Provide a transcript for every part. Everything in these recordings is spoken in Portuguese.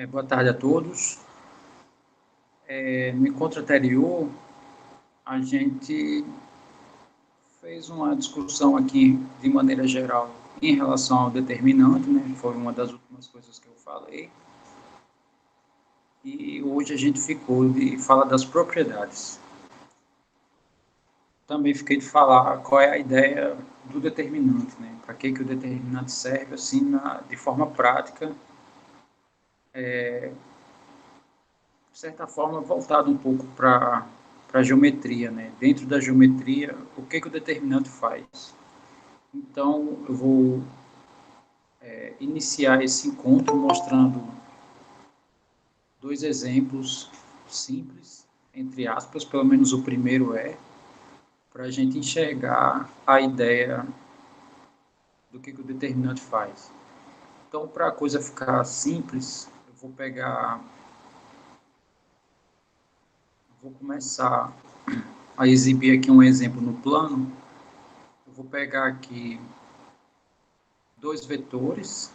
Boa tarde a todos. No encontro anterior, a gente fez uma discussão aqui, de maneira geral, em relação ao determinante, né? Foi uma das últimas coisas que eu falei. E hoje a gente ficou de falar das propriedades. Também fiquei de falar qual é a ideia do determinante, né? Para que o determinante serve, assim, de forma prática, de certa forma, voltado um pouco para a geometria, né? Dentro da geometria, o que o determinante faz? Então, eu vou iniciar esse encontro mostrando dois exemplos simples, entre aspas, pelo menos o primeiro para a gente enxergar a ideia do que o determinante faz. Então, para a coisa ficar simples, eu vou começar a exibir aqui um exemplo no plano. Eu vou pegar aqui dois vetores.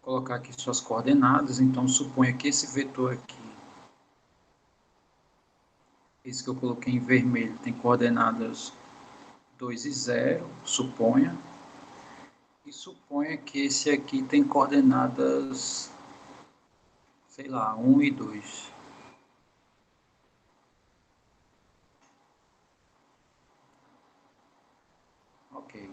Colocar aqui suas coordenadas. Então, suponha que esse vetor aqui, esse que eu coloquei em vermelho, tem coordenadas 2 e 0, suponha. E suponha que esse aqui tem coordenadas, sei lá, 1 e 2. Ok.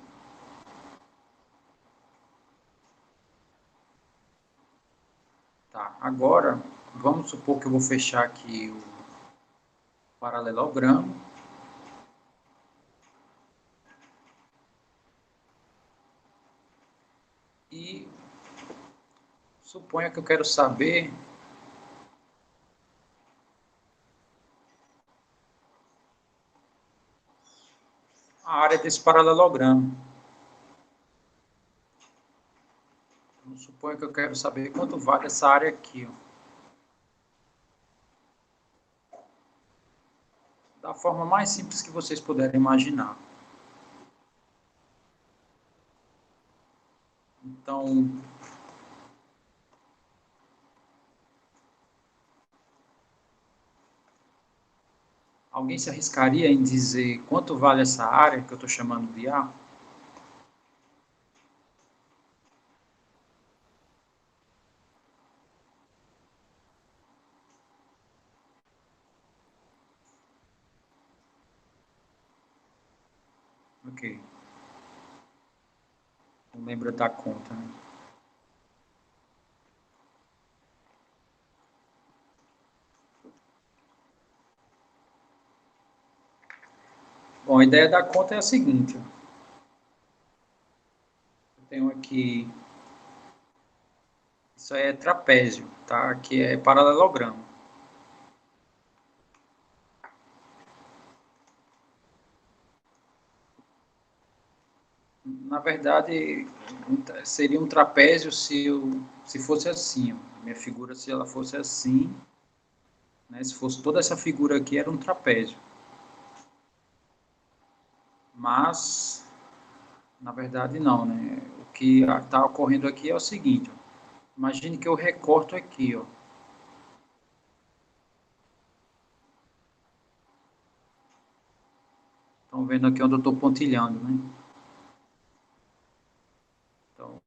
Tá, agora, vamos supor que eu vou fechar aqui o paralelogramo. E suponha que eu quero saber a área desse paralelogramo. Então, suponha que eu quero saber quanto vale essa área aqui, ó. Da forma mais simples que vocês puderem imaginar. Então, alguém se arriscaria em dizer quanto vale essa área que eu estou chamando de A? Ok. Não lembra da conta, né? Bom, a ideia da conta é a seguinte. Eu tenho aqui, isso é trapézio, tá? Aqui é paralelogramo. Na verdade, seria um trapézio se fosse assim. Ó. Minha figura, se ela fosse assim, né? Se fosse toda essa figura aqui, era um trapézio. Mas, na verdade, não, né? O que está ocorrendo aqui é o seguinte, ó. Imagine que eu recorto aqui, ó. Estão vendo aqui onde eu estou pontilhando, né? Então,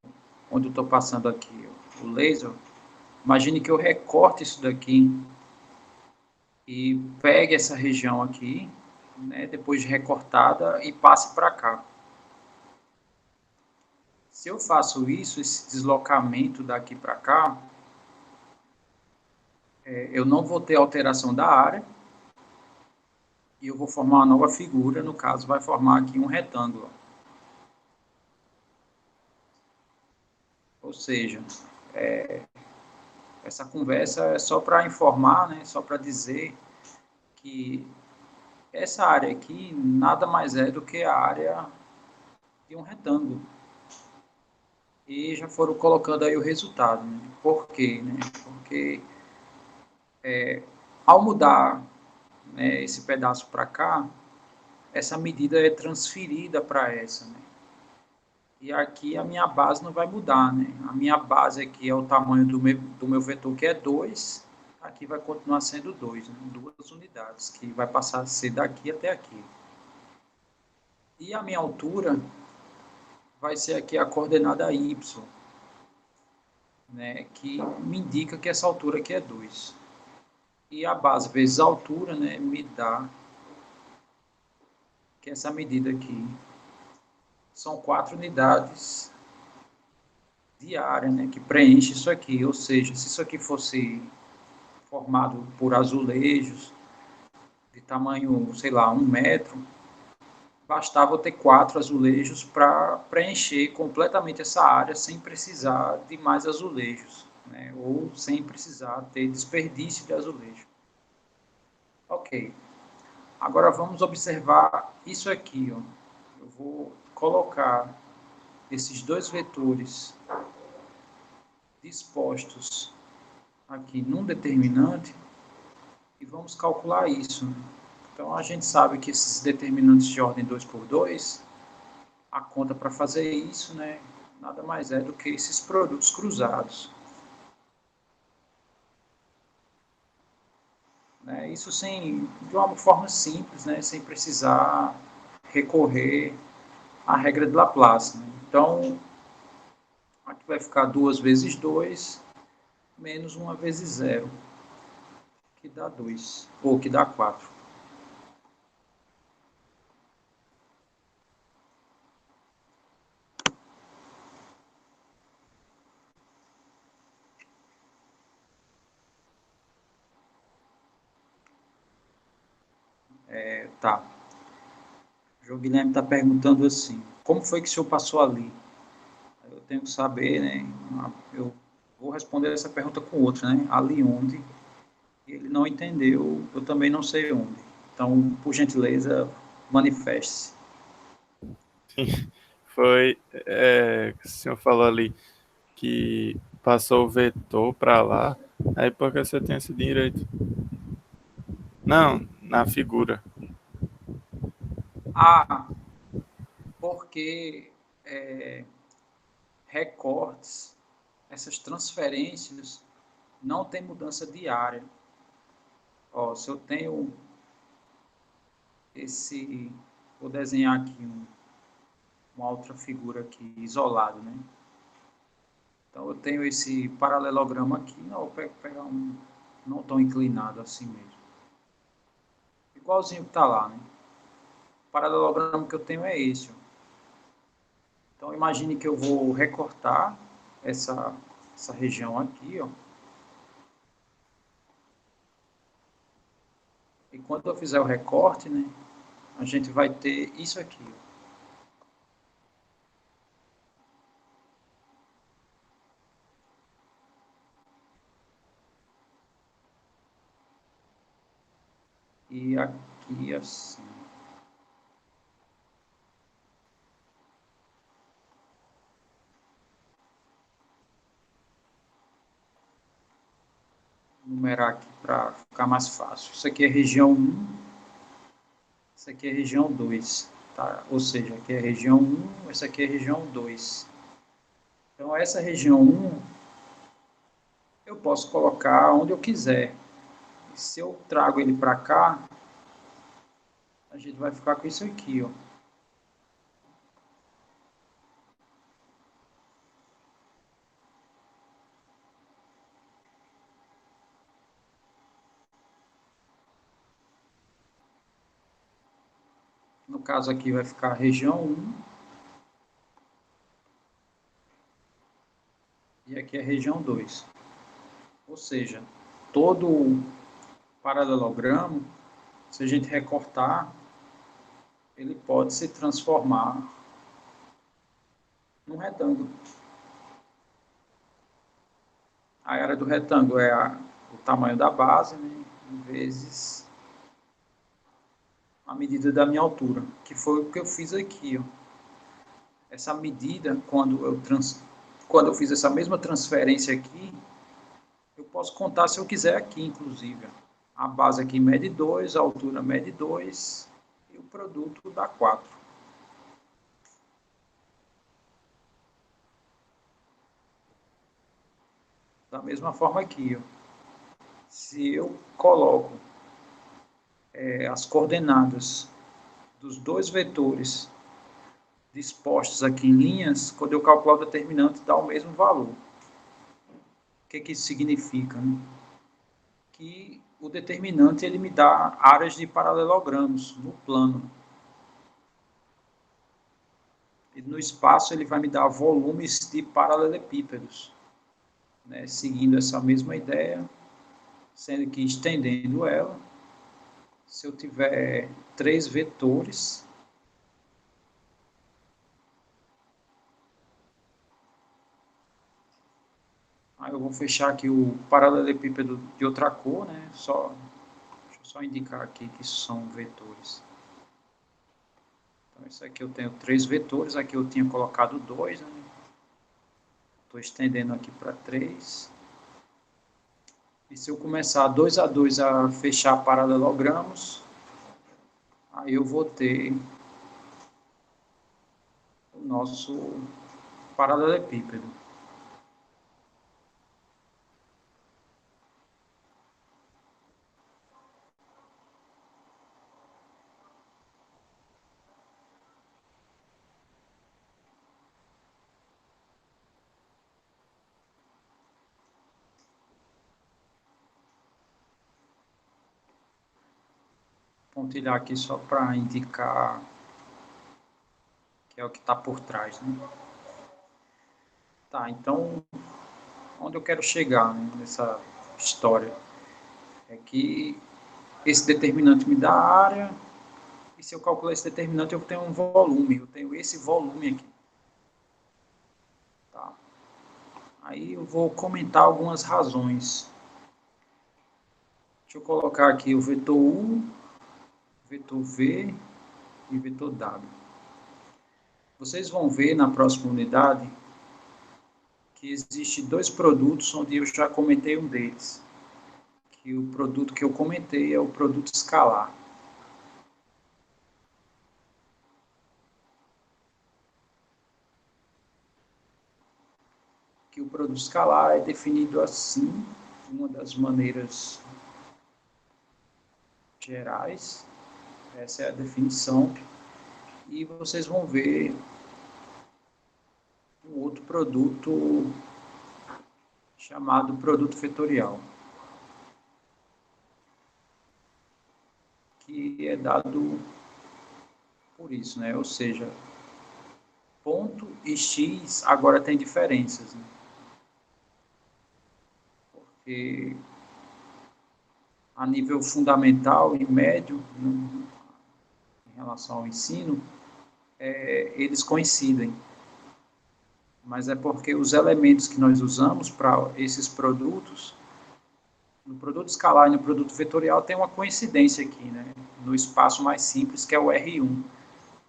onde eu estou passando aqui ó, o laser, imagine que eu recorte isso daqui e pegue essa região aqui, né, depois de recortada, e passe para cá. Se eu faço isso, esse deslocamento daqui para cá, eu não vou ter alteração da área e eu vou formar uma nova figura, no caso vai formar aqui um retângulo. Ou seja, essa conversa é só para informar, né, só para dizer que essa área aqui nada mais é do que a área de um retângulo. E já foram colocando aí o resultado. Né? Por quê? Né? Porque ao mudar né, esse pedaço para cá, essa medida é transferida para essa, né? E aqui a minha base não vai mudar, né? A minha base aqui é o tamanho do meu vetor, que é 2. Aqui vai continuar sendo 2, né? 2 unidades, que vai passar a ser daqui até aqui. E a minha altura vai ser aqui a coordenada y, né? Que me indica que essa altura aqui é 2. E a base vezes a altura, né? Me dá que essa medida aqui são 4 unidades de área, né? Que preenche isso aqui. Ou seja, se isso aqui fosse formado por azulejos de tamanho, sei lá, 1 metro, bastava eu ter 4 azulejos para preencher completamente essa área sem precisar de mais azulejos, né? Ou sem precisar ter desperdício de azulejo. Ok. Agora vamos observar isso aqui, ó. Eu vou colocar esses dois vetores dispostos aqui num determinante e vamos calcular isso, né? Então, a gente sabe que esses determinantes de ordem 2 por 2, a conta para fazer isso, né, nada mais é do que esses produtos cruzados. Né, isso de uma forma simples, né, sem precisar recorrer à regra de Laplace. Né? Então, aqui vai ficar 2 vezes 2 menos 1 vezes 0, que dá 2, ou que dá 4. Tá. O João Guilherme está perguntando assim, como foi que o senhor passou ali? Eu tenho que saber, né? Eu vou responder essa pergunta com outra, né? Ali onde ele não entendeu, eu também não sei onde. Então, por gentileza, manifeste-se. Sim, foi, o senhor falou ali que passou o vetor para lá, aí por que você tem esse direito? Não, na figura. Ah, porque recortes, essas transferências, não tem mudança diária. Ó, se eu tenho esse, vou desenhar aqui uma outra figura aqui, isolado, né? Então, eu tenho esse paralelogramo aqui, não, vou pegar um não tão inclinado assim mesmo. Igualzinho que está lá, né? O paralelogramo que eu tenho é esse. Ó. Então, imagine que eu vou recortar essa região aqui, ó. E quando eu fizer o recorte, né, a gente vai ter isso aqui, ó. E aqui assim. Vou numerar aqui para ficar mais fácil. Isso aqui é região 1, isso aqui é região 2. Tá? Ou seja, aqui é região 1, essa aqui é região 2. Então, essa região 1, eu posso colocar onde eu quiser. E se eu trago ele para cá, a gente vai ficar com isso aqui, ó. No caso aqui vai ficar a região 1 e aqui é a região 2. Ou seja, todo o paralelogramo, se a gente recortar, ele pode se transformar num retângulo. A área do retângulo é o tamanho da base, né, vezes a medida da minha altura, que foi o que eu fiz aqui. Ó. Essa medida, quando eu fiz essa mesma transferência aqui, eu posso contar se eu quiser aqui, inclusive. A base aqui mede 2, a altura mede 2 e o produto dá 4. Da mesma forma aqui, ó. Se eu coloco as coordenadas dos dois vetores dispostos aqui em linhas, quando eu calcular o determinante dá o mesmo valor. O que isso significa? Né? Que o determinante ele me dá áreas de paralelogramos no plano. E no espaço ele vai me dar volumes de paralelepípedos. Né? Seguindo essa mesma ideia, sendo que estendendo ela, se eu tiver 3 vetores, aí eu vou fechar aqui o paralelepípedo de outra cor, né? Deixa eu só indicar aqui que são vetores. Então, isso aqui eu tenho 3 vetores, aqui eu tinha colocado 2, né? Estou estendendo aqui para 3. E se eu começar 2 a 2 a fechar paralelogramos, aí eu vou ter o nosso paralelepípedo. Pontilhar aqui só para indicar que é o que está por trás, né? Tá, então, onde eu quero chegar, né, nessa história é que esse determinante me dá a área, e se eu calcular esse determinante eu tenho um volume, eu tenho esse volume aqui. Tá? Aí eu vou comentar algumas razões. Deixa eu colocar aqui o vetor U, vetor V e vetor W. Vocês vão ver na próxima unidade que existe 2 produtos onde eu já comentei um deles. Que o produto que eu comentei é o produto escalar. Que o produto escalar é definido assim, uma das maneiras gerais. Essa é a definição. E vocês vão ver um outro produto chamado produto vetorial, que é dado por isso, né? Ou seja, ponto e x agora tem diferenças, né? Porque a nível fundamental e médio, em relação ao ensino, eles coincidem. Mas é porque os elementos que nós usamos para esses produtos, no produto escalar e no produto vetorial, tem uma coincidência aqui, né? No espaço mais simples, que é o R1.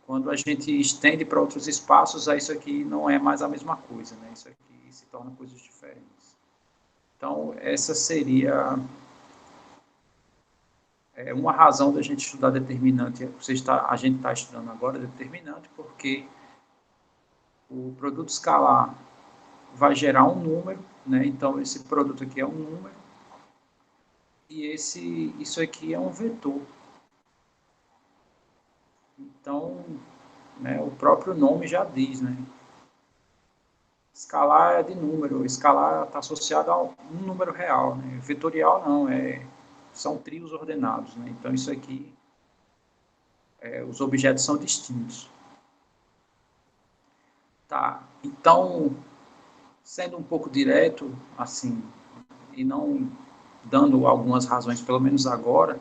Quando a gente estende para outros espaços, isso aqui não é mais a mesma coisa, né? Isso aqui se torna coisas diferentes. Então, essa seria uma razão da gente estudar determinante. A gente está estudando agora determinante porque o produto escalar vai gerar um número, né? Então, esse produto aqui é um número e isso aqui é um vetor. Então, né, o próprio nome já diz, né? Escalar é de número, escalar está associado a um número real, né? Vetorial não, são trios ordenados, né? Então isso aqui, os objetos são distintos. Tá, então, sendo um pouco direto, assim, e não dando algumas razões, pelo menos agora,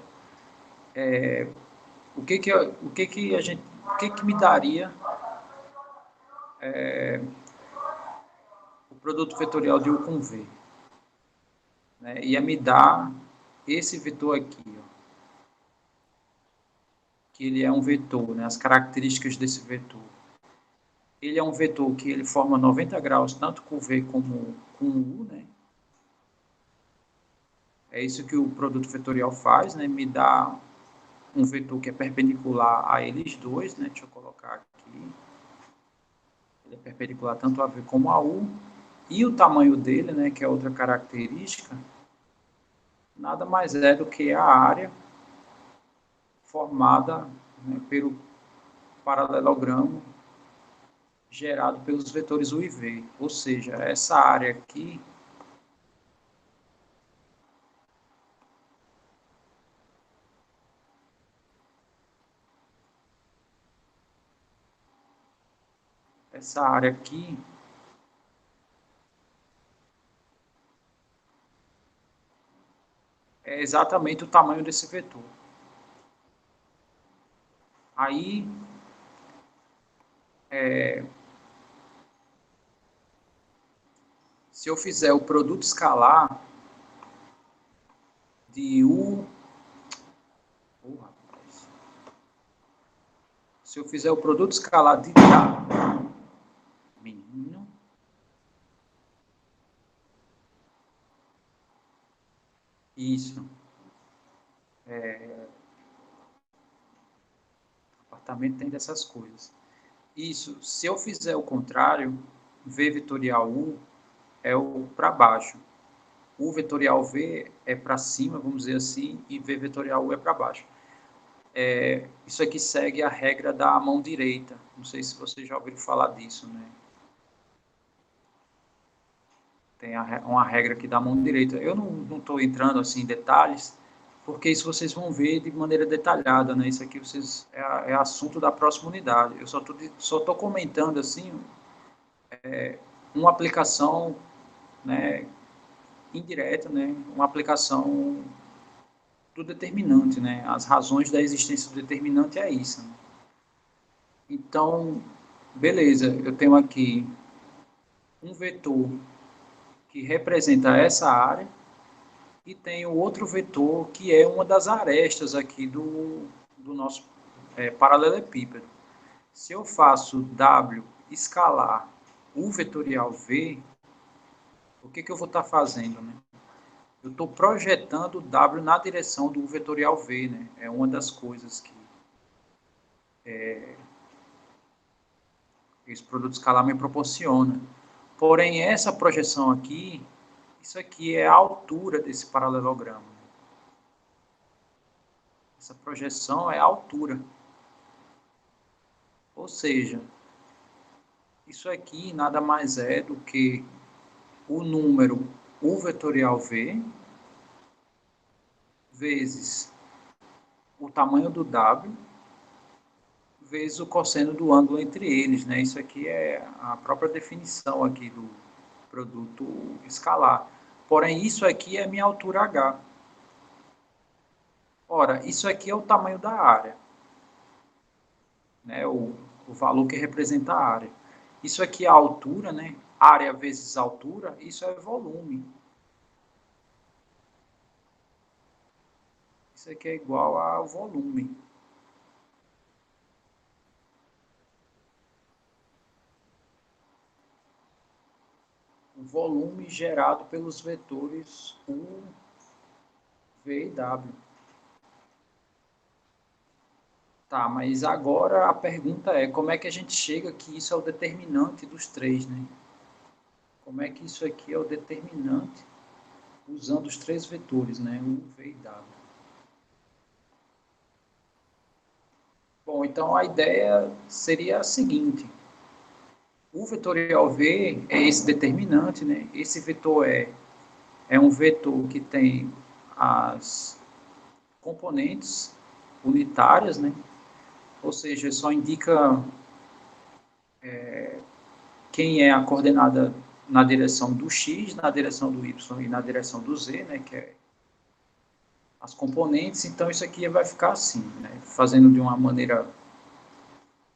o que me daria o produto vetorial de U com V? Né? Ia me dar esse vetor aqui, ó, que ele é um vetor, né? As características desse vetor. Ele é um vetor que ele forma 90 graus tanto com V como com U, né? É isso que o produto vetorial faz, né? Me dá um vetor que é perpendicular a eles dois, né? Deixa eu colocar aqui. Ele é perpendicular tanto a V como a U. E o tamanho dele, né, que é outra característica, nada mais é do que a área formada, né, pelo paralelogramo gerado pelos vetores U e V. Ou seja, essa área aqui é exatamente o tamanho desse vetor. Aí, se eu fizer o produto escalar de U... Oh, rapaz. Se eu fizer o produto escalar de W... Menino... Isso. O apartamento tem dessas coisas. Isso. Se eu fizer o contrário, V vetorial U é o para baixo. U vetorial V é para cima, vamos dizer assim, e V vetorial U é para baixo. Isso aqui segue a regra da mão direita. Não sei se vocês já ouviram falar disso, né? Tem uma regra aqui da mão direita. Eu não estou entrando assim em detalhes, porque isso vocês vão ver de maneira detalhada, né? Isso aqui vocês, é assunto da próxima unidade. Eu só estou comentando assim uma aplicação, né, indireta, né? Uma aplicação do determinante, né? As razões da existência do determinante é isso. Né? Então, beleza, eu tenho aqui um vetor que representa essa área e tenho outro vetor que é uma das arestas aqui do nosso paralelepípedo. Se eu faço W escalar U vetorial V, o que eu vou estar fazendo? Né? Eu estou projetando W na direção do U vetorial V. Né? É uma das coisas que esse produto escalar me proporciona. Porém, essa projeção aqui, isso aqui é a altura desse paralelogramo. Essa projeção é a altura. Ou seja, isso aqui nada mais é do que o número U vetorial V vezes o tamanho do W vezes o cosseno do ângulo entre eles, né? Isso aqui é a própria definição aqui do produto escalar. Porém, isso aqui é a minha altura H. Ora, isso aqui é o tamanho da área, né? O valor que representa a área. Isso aqui é a altura, né? Área vezes altura, isso é volume. Isso aqui é igual ao volume. O volume gerado pelos vetores U, V e W. Tá, mas agora a pergunta é, como é que a gente chega que isso é o determinante dos três, né? Como é que isso aqui é o determinante usando os três vetores, né? U, V e W. Bom, então a ideia seria a seguinte. O vetorial V é esse determinante, né? Esse vetor é um vetor que tem as componentes unitárias, né? Ou seja, só indica quem é a coordenada na direção do x, na direção do y e na direção do z, né, que é as componentes. Então isso aqui vai ficar assim, né, fazendo de uma maneira,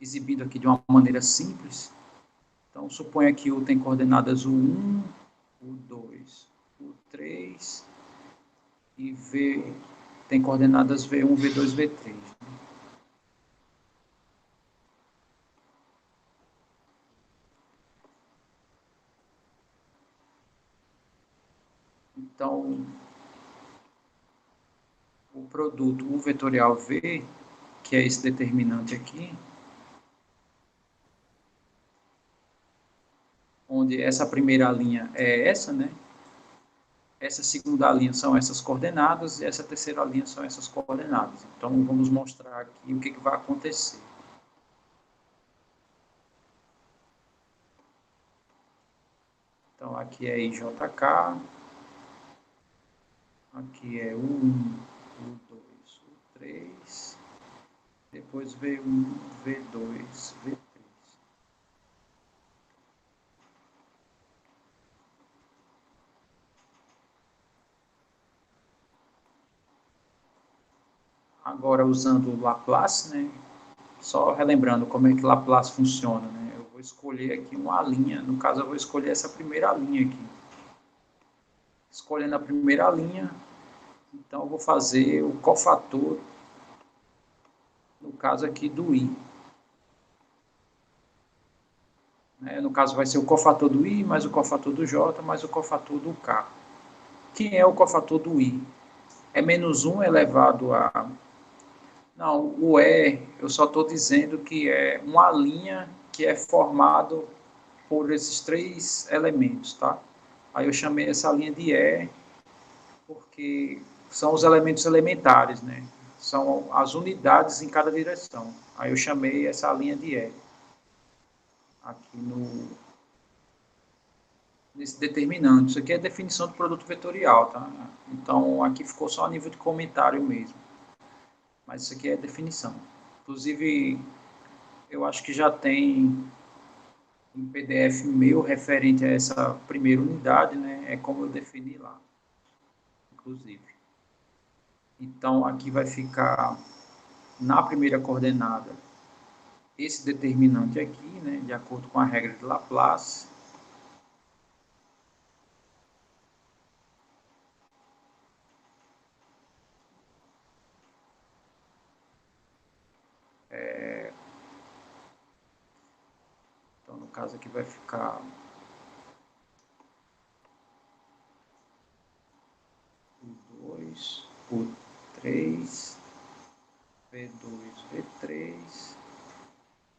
exibido aqui de uma maneira simples. Então suponha que U tem coordenadas U1, U2, U3 e V tem coordenadas V1, V2, V3. Então produto U vetorial V, que é esse determinante aqui, onde essa primeira linha é essa, né? Essa segunda linha são essas coordenadas e essa terceira linha são essas coordenadas. Então, vamos mostrar aqui o que vai acontecer. Então, aqui é IJK, aqui é U1, U2, U3, depois V1, V2, V3. Agora, usando o Laplace, né? Só relembrando como é que Laplace funciona, né? Eu vou escolher aqui uma linha, no caso eu vou escolher essa primeira linha aqui. Escolhendo a primeira linha, então eu vou fazer o cofator, no caso aqui do I. No caso vai ser o cofator do I, mais o cofator do J, mais o cofator do K. Quem é o cofator do I? É menos 1 elevado a... Não, o E, eu só estou dizendo que é uma linha que é formado por esses três elementos, tá? Aí eu chamei essa linha de E, porque são os elementos elementares, né? São as unidades em cada direção. Aí eu chamei essa linha de E, aqui nesse determinante. Isso aqui é a definição do produto vetorial, tá? Então, aqui ficou só a nível de comentário mesmo. Mas isso aqui é a definição. Inclusive, eu acho que já tem um PDF meu referente a essa primeira unidade, né? É como eu defini lá, inclusive. Então, aqui vai ficar na primeira coordenada esse determinante aqui, né? De acordo com a regra de Laplace. Então, no caso aqui vai ficar o 2, o 3, V2, V3.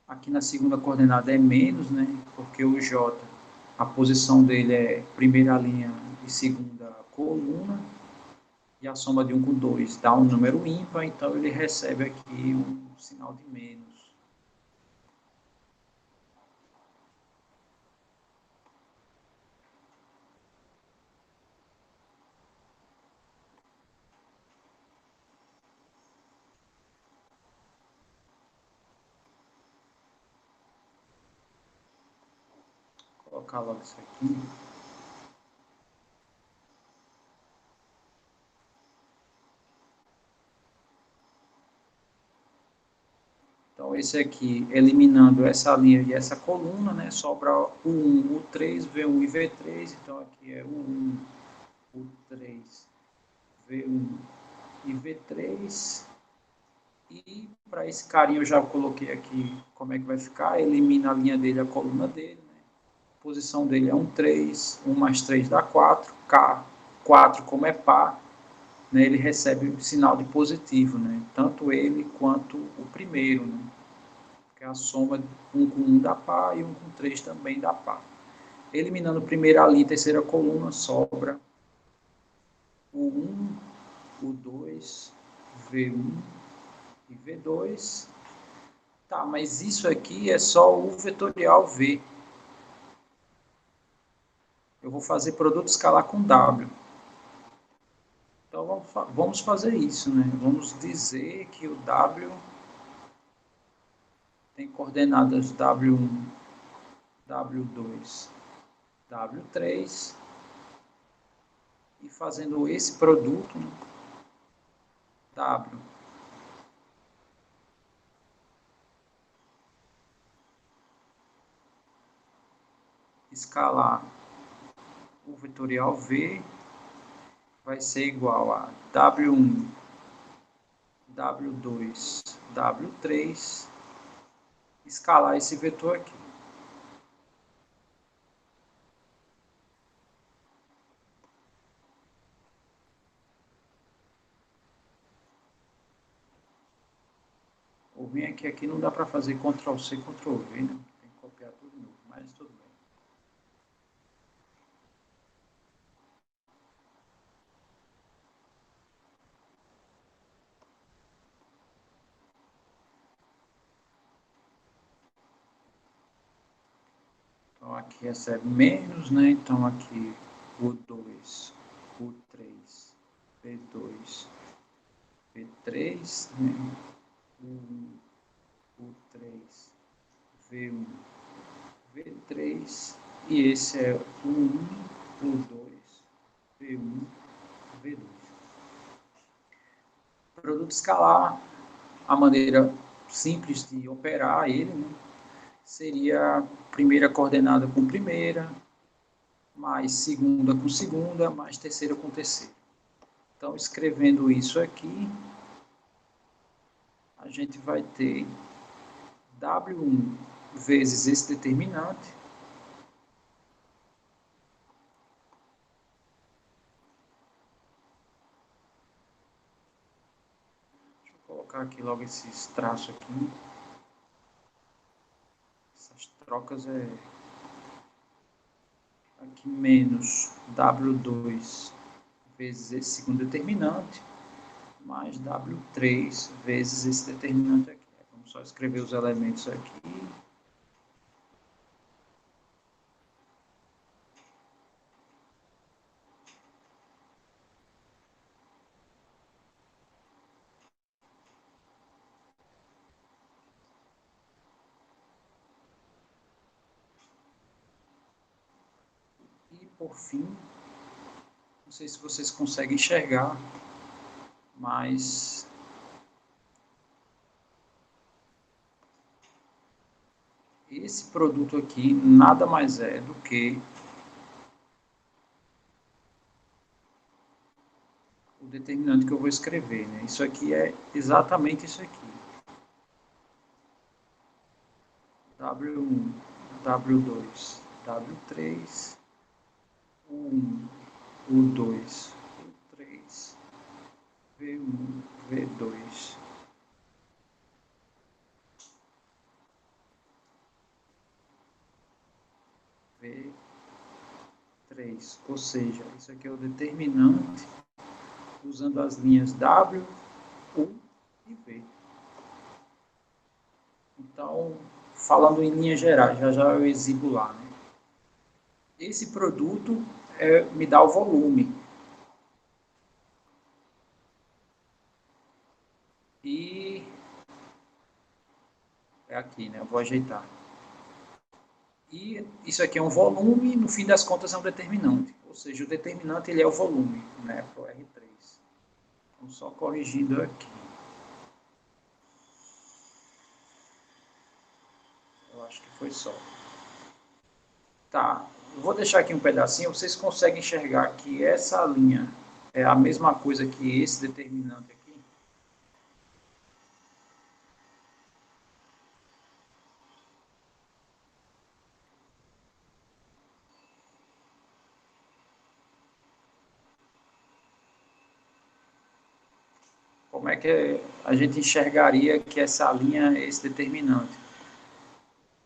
Aqui na segunda coordenada é menos, né? Porque o J, a posição dele é primeira linha e segunda coluna. E a soma de 1 com 2 dá um número ímpar, então ele recebe aqui um sinal de menos. Vou colocar logo isso aqui. Então, esse aqui, eliminando essa linha e essa coluna, né, sobra o 1, o 3, V1 e V3. Então, aqui é o 1, o 3, V1 e V3. E para esse carinha eu já coloquei aqui como é que vai ficar. Elimina a linha dele, a coluna dele. Né? A posição dele é um 3, 1 mais 3 dá 4. K, 4 como é par, né, ele recebe o sinal de positivo. Né? Tanto ele quanto o primeiro. Né? Que é a soma 1 com 1 dá par e 1 com 3 também dá par. Eliminando primeira linha e terceira coluna, sobra o 1, o 2, V1 e V2. Tá, mas isso aqui é só o vetorial V. Eu vou fazer produto escalar com W. Então vamos fazer isso, né? Vamos dizer que o W tem coordenadas W1, W2, W3. E fazendo esse produto, né? W escalar o vetorial V vai ser igual a W1, W2, W3, escalar esse vetor aqui. ruim é que aqui não dá para fazer Ctrl+C, Ctrl+V, né? Tem que copiar tudo de novo, mas tudo bem. Então, aqui recebe menos, né? Então, aqui o 2, o 3, V2, V3, né? O 3, V1, V3, e esse é o 1, o 2, V1, V2. Produto escalar, a maneira simples de operar ele, né, seria primeira coordenada com primeira, mais segunda com segunda, mais terceira com terceira. Então, escrevendo isso aqui, a gente vai ter W1 vezes esse determinante, deixa eu colocar aqui logo esses traços aqui, essas trocas aqui menos W2 vezes esse segundo determinante, mais W3 vezes esse determinante aqui. Vamos só escrever os elementos aqui. E, por fim, não sei se vocês conseguem enxergar, mas esse produto aqui nada mais é do que o determinante que eu vou escrever, né? Isso aqui é exatamente isso aqui. W1, W2, W3, U1, U2, U3, V1, V2. V3, ou seja, isso aqui é o determinante usando as linhas W, U e V. Então, falando em linhas gerais, já eu exibo lá, né? Esse produto me dá o volume. E é aqui, né? Eu vou ajeitar. E isso aqui é um volume, no fim das contas é um determinante. Ou seja, o determinante ele é o volume, né? Para o R3. Então, só corrigindo aqui. Eu acho que foi só. Tá, eu vou deixar aqui um pedacinho. Vocês conseguem enxergar que essa linha é a mesma coisa que esse determinante aqui? Como é que a gente enxergaria que essa linha é esse determinante?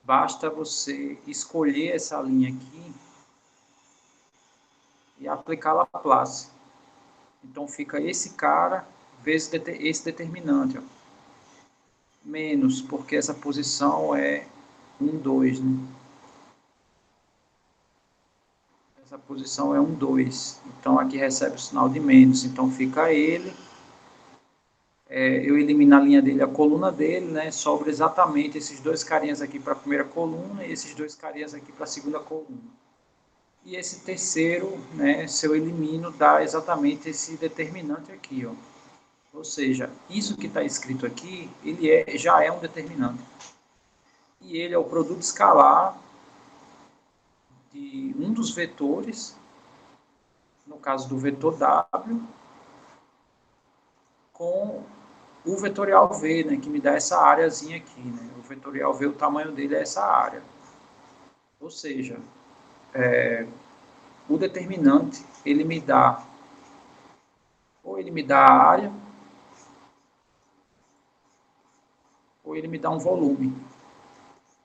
Basta você escolher essa linha aqui e aplicar Laplace. Então, fica esse cara vezes esse determinante. Ó. Menos, porque essa posição é 1, 2. Né? Essa posição é 1, 2. Então, aqui recebe o sinal de menos. Então, fica ele. Eu elimino a linha dele, a coluna dele, né? Sobra exatamente esses dois carinhas aqui para a primeira coluna e esses dois carinhas aqui para a segunda coluna. E esse terceiro, né, se eu elimino, dá exatamente esse determinante aqui, ó. Ou seja, isso que está escrito aqui, ele já é um determinante. E ele é o produto escalar de um dos vetores, no caso do vetor W, com o vetorial V, né, que me dá essa áreazinha aqui. Né? O vetorial V, o tamanho dele é essa área. Ou seja, o determinante, ele me dá, ou ele me dá a área, ou ele me dá um volume.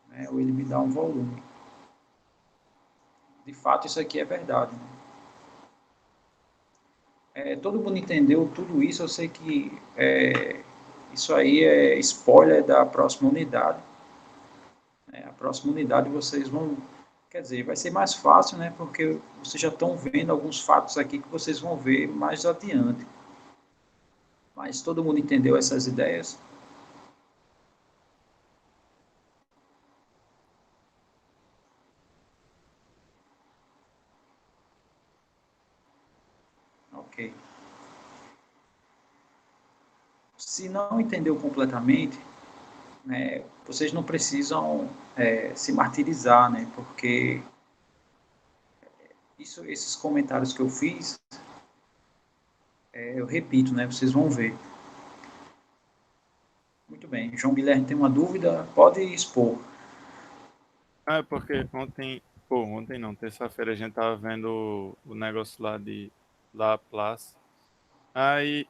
Né? Ou ele me dá um volume. De fato, isso aqui é verdade. Né? Todo mundo entendeu tudo isso. Eu sei que isso aí é spoiler da próxima unidade. Né? A próxima unidade vocês vão... Quer dizer, vai ser mais fácil, né? Porque vocês já estão vendo alguns fatos aqui que vocês vão ver mais adiante. Mas todo mundo entendeu essas ideias? Ok. Se não entendeu completamente, né, vocês não precisam se martirizar, né? Porque esses comentários que eu fiz, eu repito, né? Vocês vão ver. Muito bem. João Guilherme tem uma dúvida? Pode expor. É porque ontem não, terça-feira a gente tava vendo o negócio lá de Laplace. Aí,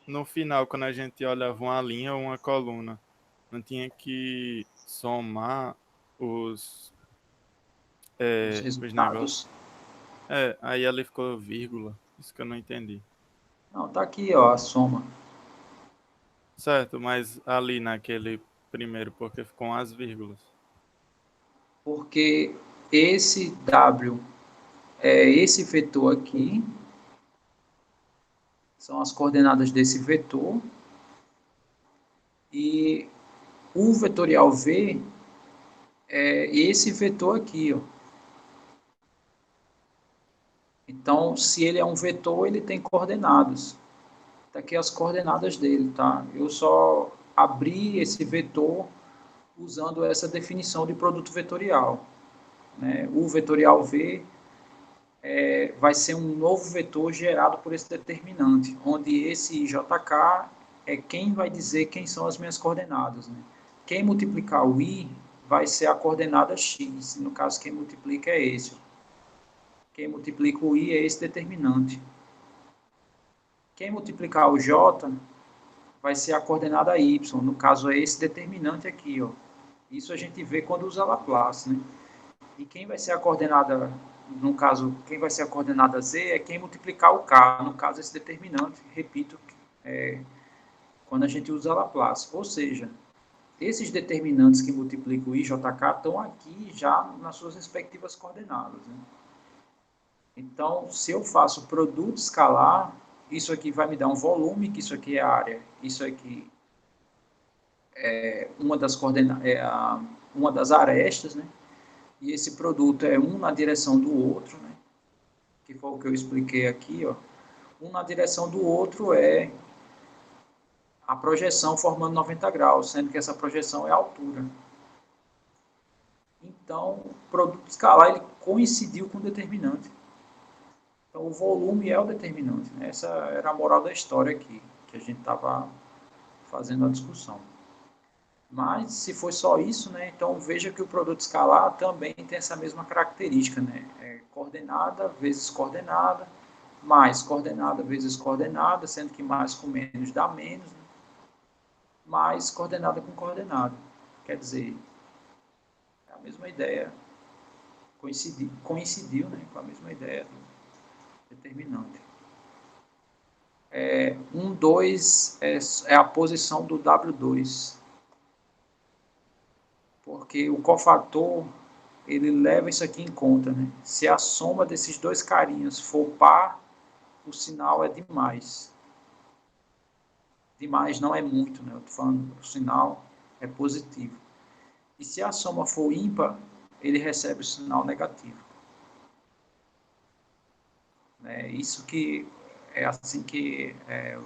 no final, quando a gente olhava uma linha ou uma coluna, não tinha que somar Os os negócios. resultados. Aí ali ficou vírgula. Isso que eu não entendi. Não, tá aqui, ó, a soma. Certo, mas ali naquele primeiro, porque ficou as vírgulas. Porque esse W é esse vetor aqui, são as coordenadas desse vetor, e o vetorial V é esse vetor aqui, ó. Então, se ele é um vetor, ele tem coordenadas. Tá aqui as coordenadas dele, tá? Eu só abri esse vetor usando essa definição de produto vetorial. Né? O vetorial V vai ser um novo vetor gerado por esse determinante, onde esse JK é quem vai dizer quem são as minhas coordenadas. Né? Quem multiplicar o I vai ser a coordenada X. No caso, quem multiplica é esse. Quem multiplica o I é esse determinante. Quem multiplicar o J vai ser a coordenada Y. No caso, é esse determinante aqui. Ó. Isso a gente vê quando usa Laplace. Né? E quem vai ser a coordenada, no caso, quem vai ser a coordenada Z é quem multiplicar o K. No caso, esse determinante, repito, quando a gente usa Laplace. Ou seja, esses determinantes que multiplicam o I, J, K estão aqui já nas suas respectivas coordenadas. Né? Então, se eu faço produto escalar, isso aqui vai me dar um volume, que isso aqui é a área, isso aqui é uma das coordenadas, uma das arestas, né? E esse produto é um na direção do outro, né? Que foi o que eu expliquei aqui, ó. Um na direção do outro é a projeção formando 90 graus, sendo que essa projeção é a altura. Então, o produto escalar ele coincidiu com o determinante. Então, o volume é o determinante. Né? Essa era a moral da história aqui, que a gente estava fazendo a discussão. Mas, se for só isso, né, então veja que o produto escalar também tem essa mesma característica. Né? Coordenada vezes coordenada, mais coordenada vezes coordenada, sendo que mais com menos dá menos, né? Mais coordenada com coordenada. Quer dizer, é a mesma ideia, coincidiu né, com a mesma ideia do determinante. 2 é a posição do W2, porque o cofator ele leva isso aqui em conta. Né? Se a soma desses dois carinhas for par, o sinal é de mais. Demais não é muito, né? Eu estou falando o sinal é positivo. E se a soma for ímpar, ele recebe o sinal negativo. Isso que é assim que é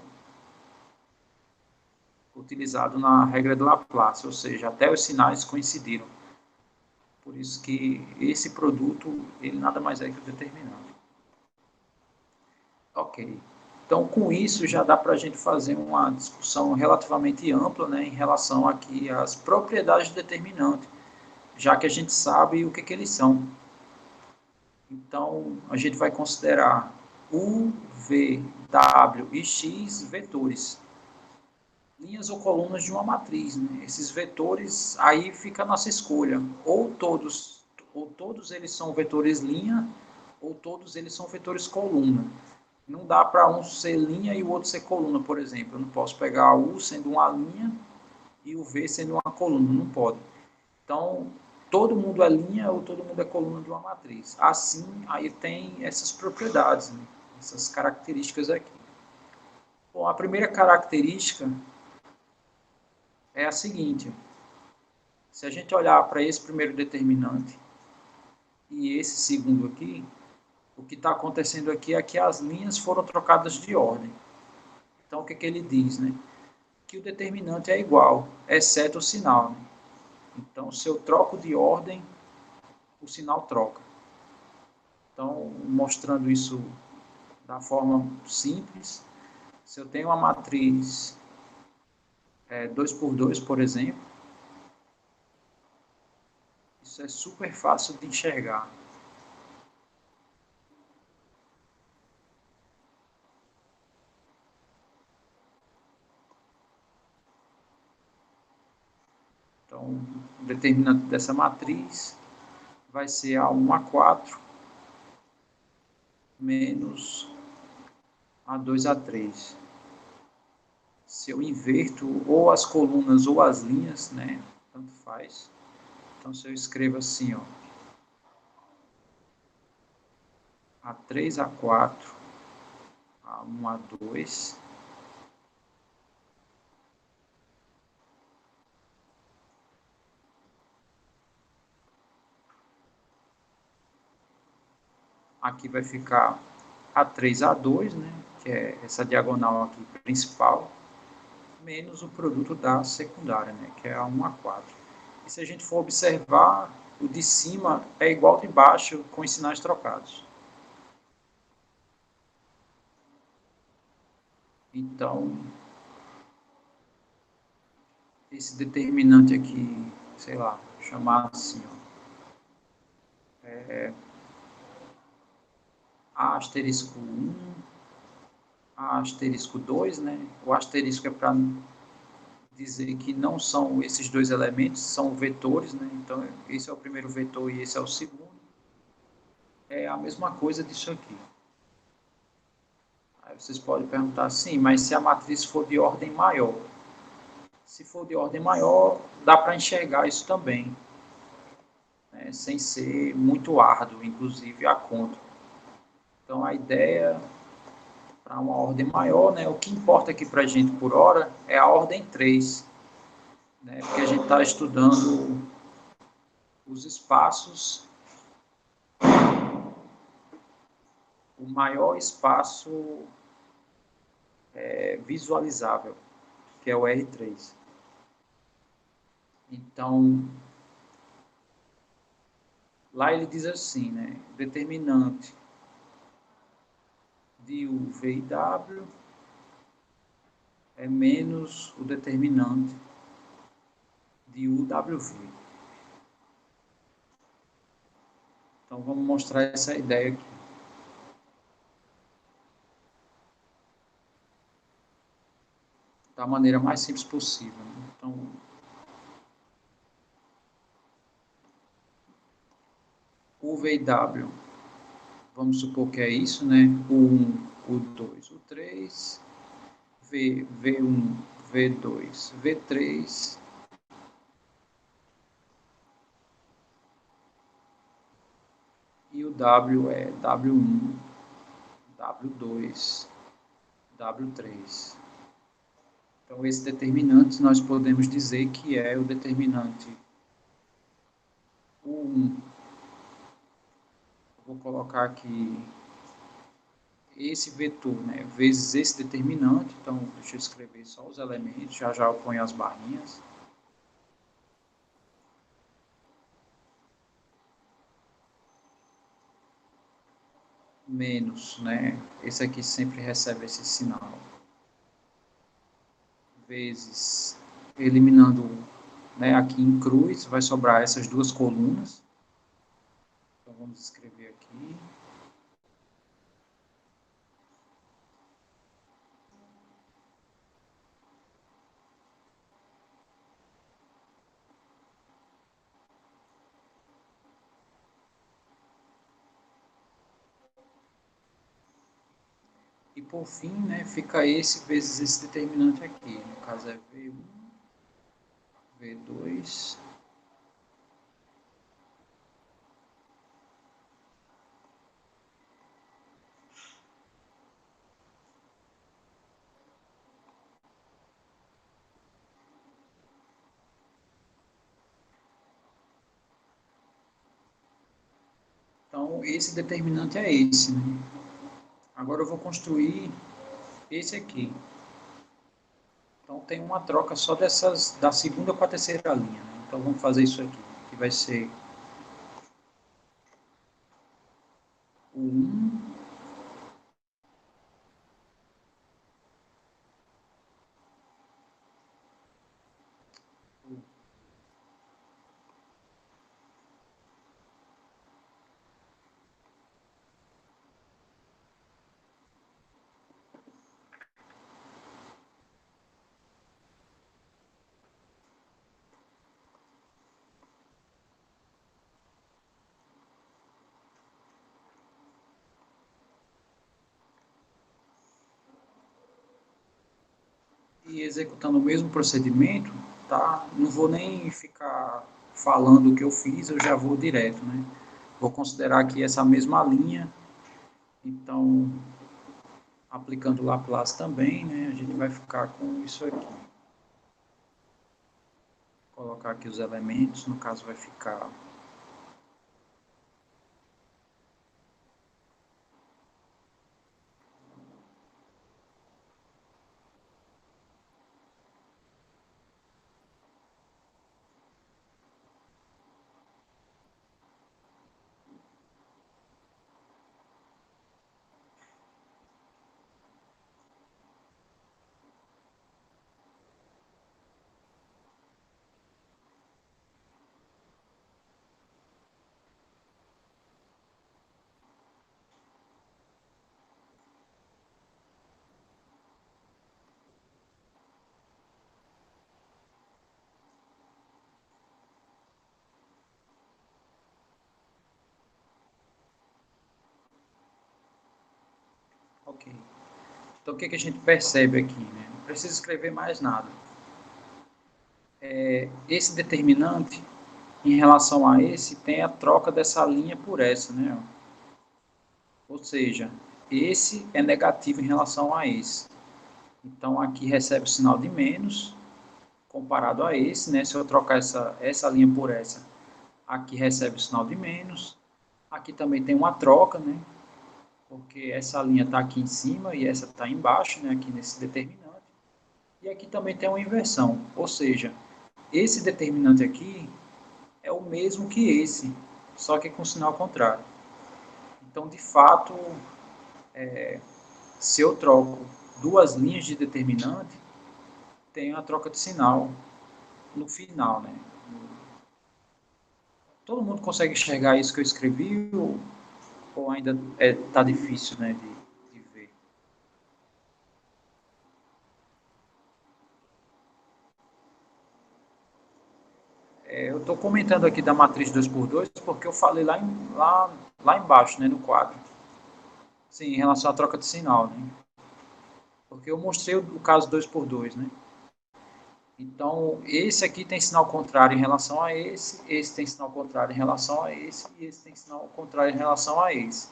utilizado na regra do Laplace, ou seja, até os sinais coincidiram. Por isso que esse produto, ele nada mais é que o determinante. Ok. Então, com isso, já dá para a gente fazer uma discussão relativamente ampla, né, em relação aqui às propriedades do determinante, já que a gente sabe o que eles são. Então, a gente vai considerar U, V, W e X vetores. linhas ou colunas de uma matriz, né? Esses vetores, aí fica a nossa escolha. Ou todos eles são vetores linha, ou todos eles são vetores coluna. Não dá para um ser linha e o outro ser coluna, por exemplo. Eu não posso pegar o U sendo uma linha e o V sendo uma coluna, não pode. Então, todo mundo é linha ou todo mundo é coluna de uma matriz. Assim, aí tem essas propriedades, né? Essas características aqui. Bom, a primeira característica é a seguinte: se a gente olhar para esse primeiro determinante e esse segundo aqui, o que está acontecendo aqui é que as linhas foram trocadas de ordem. Então, o que, que ele diz, né? Que o determinante é igual, exceto o sinal, né? Então, se eu troco de ordem, o sinal troca. Então, mostrando isso da forma simples, se eu tenho uma matriz 2 por 2, por exemplo, isso é super fácil de enxergar. Então, o determinante dessa matriz vai ser A1, A4 menos A2, A3. Se eu inverto ou as colunas ou as linhas, né, tanto faz. Então, se eu escrevo assim, ó, A3, A4, A1, A2, aqui vai ficar A3, A2, né, que é essa diagonal aqui principal, menos o produto da secundária, né, que é A1, A4. E se a gente for observar, o de cima é igual ao de baixo com os sinais trocados. Então, esse determinante aqui, sei lá, chamar assim, ó, A asterisco 1, A asterisco 2, né? O asterisco é para dizer que não são esses dois elementos, são vetores, né? Então, esse é o primeiro vetor e esse é o segundo. É a mesma coisa disso aqui. Aí vocês podem perguntar, sim, mas se a matriz for de ordem maior? Se for de ordem maior, dá para enxergar isso também, né? Sem ser muito árduo, inclusive a conta. Então, a ideia para uma ordem maior, né? O que importa aqui para a gente por hora é a ordem 3, né? Porque a gente está estudando os espaços, o maior espaço visualizável, que é o R3. Então, lá ele diz assim, né? Determinante de U, V e W é menos o determinante de U, W, V. Então, vamos mostrar essa ideia aqui da maneira mais simples possível, né? Então, U, V e W, vamos supor que é isso, né? O 1, o 2, o 3, V, V1, V2, V3, e o W é W1, W2, W3. Então, esse determinante nós podemos dizer que é o determinante U1. Vou colocar aqui esse vetor, né, vezes esse determinante. Então, deixa eu escrever só os elementos, já já eu ponho as barrinhas. Menos, né, esse aqui sempre recebe esse sinal. Vezes, eliminando, né, aqui em cruz, vai sobrar essas duas colunas. Então, vamos escrever aqui. E por fim, né, fica esse vezes esse determinante aqui. No caso é V1, V2. Então, esse determinante é esse, né? Agora eu vou construir esse aqui. Então, tem uma troca só dessas, da segunda para a terceira linha, né? Então, vamos fazer isso aqui, que vai ser o 1, e executando o mesmo procedimento, tá? Não vou nem ficar falando o que eu fiz, eu já vou direto, né? Vou considerar aqui essa mesma linha, então, aplicando o Laplace também, né? A gente vai ficar com isso aqui. Vou colocar aqui os elementos, no caso vai ficar ok. Então, o que, que a gente percebe aqui? Né? Não precisa escrever mais nada. Esse determinante, em relação a esse, tem a troca dessa linha por essa, né? Ou seja, esse é negativo em relação a esse. Então, aqui recebe o sinal de menos, comparado a esse, né? Se eu trocar essa linha por essa, aqui recebe o sinal de menos. Aqui também tem uma troca, né? Porque essa linha está aqui em cima e essa está embaixo, né? Aqui nesse determinante. E aqui também tem uma inversão, ou seja, esse determinante aqui é o mesmo que esse, só que com sinal contrário. Então, de fato, se eu troco duas linhas de determinante, tem a troca de sinal no final, né? Todo mundo consegue enxergar isso que eu escrevi ou ainda está difícil, né, de ver? Eu estou comentando aqui da matriz 2x2 porque eu falei lá embaixo, né, no quadro. Sim, em relação à troca de sinal, né? Porque eu mostrei o caso 2x2, né? Então, esse aqui tem sinal contrário em relação a esse tem sinal contrário em relação a e esse tem sinal contrário em relação a esse.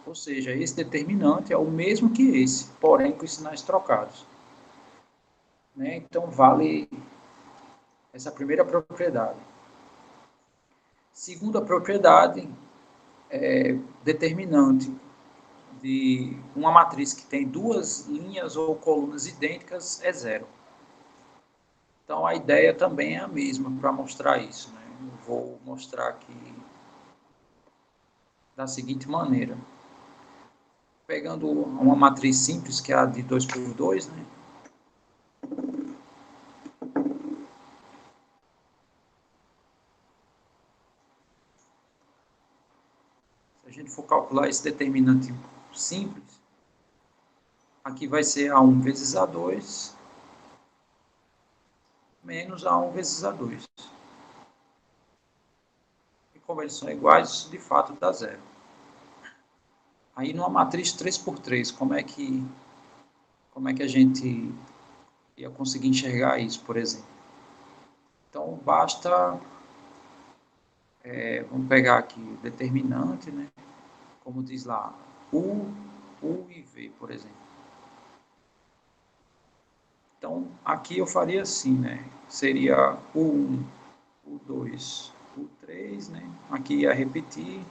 Ou seja, esse determinante é o mesmo que esse, porém com os sinais trocados. Né? Então, vale essa primeira propriedade. Segunda propriedade é determinante de uma matriz que tem duas linhas ou colunas idênticas é zero. Então, a ideia também é a mesma para mostrar isso. Né? Eu vou mostrar aqui da seguinte maneira. Pegando uma matriz simples, que é a de 2x2, né? Se a gente for calcular esse determinante simples, aqui vai ser A1 vezes A2 menos A1 vezes A2. E como eles são iguais, isso de fato dá zero. Aí numa matriz 3x3, como é que como é que a gente ia conseguir enxergar isso, por exemplo? Então, basta, vamos pegar aqui o determinante, né? Como diz lá, U e V, por exemplo. Então, aqui eu faria assim, né? Seria U1, U2, U3, né? Aqui ia repetir.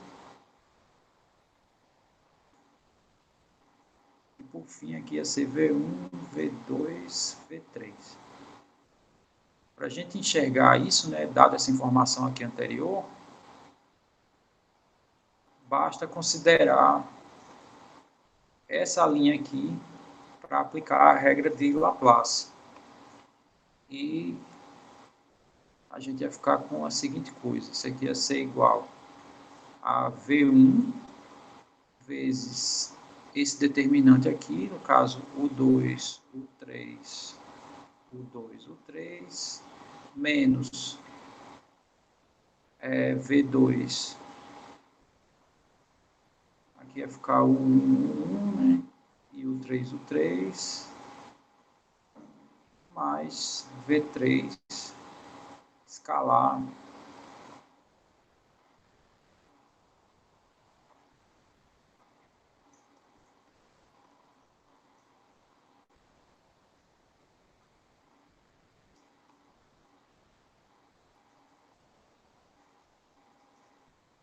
E por fim aqui ia ser V1, V2, V3. Para a gente enxergar isso, né, dada essa informação aqui anterior, basta considerar essa linha aqui para aplicar a regra de Laplace. E a gente ia ficar com a seguinte coisa, isso aqui ia ser igual a V1 vezes esse determinante aqui, no caso U2, U3, U2, U3, menos V2, aqui ia ficar o 1, né? E o 3, o 3, mais V3 escalar.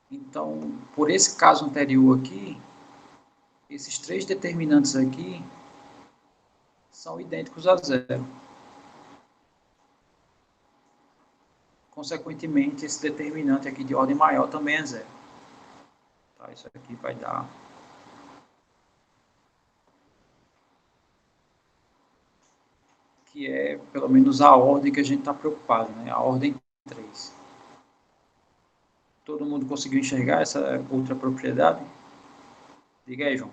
Então, por esse caso anterior aqui, esses três determinantes aqui são idênticos a zero. Consequentemente, esse determinante aqui de ordem maior também é zero. Tá, isso aqui vai dar que é pelo menos a ordem que a gente está preocupado, né? A ordem 3. Todo mundo conseguiu enxergar essa outra propriedade? Diga aí, João.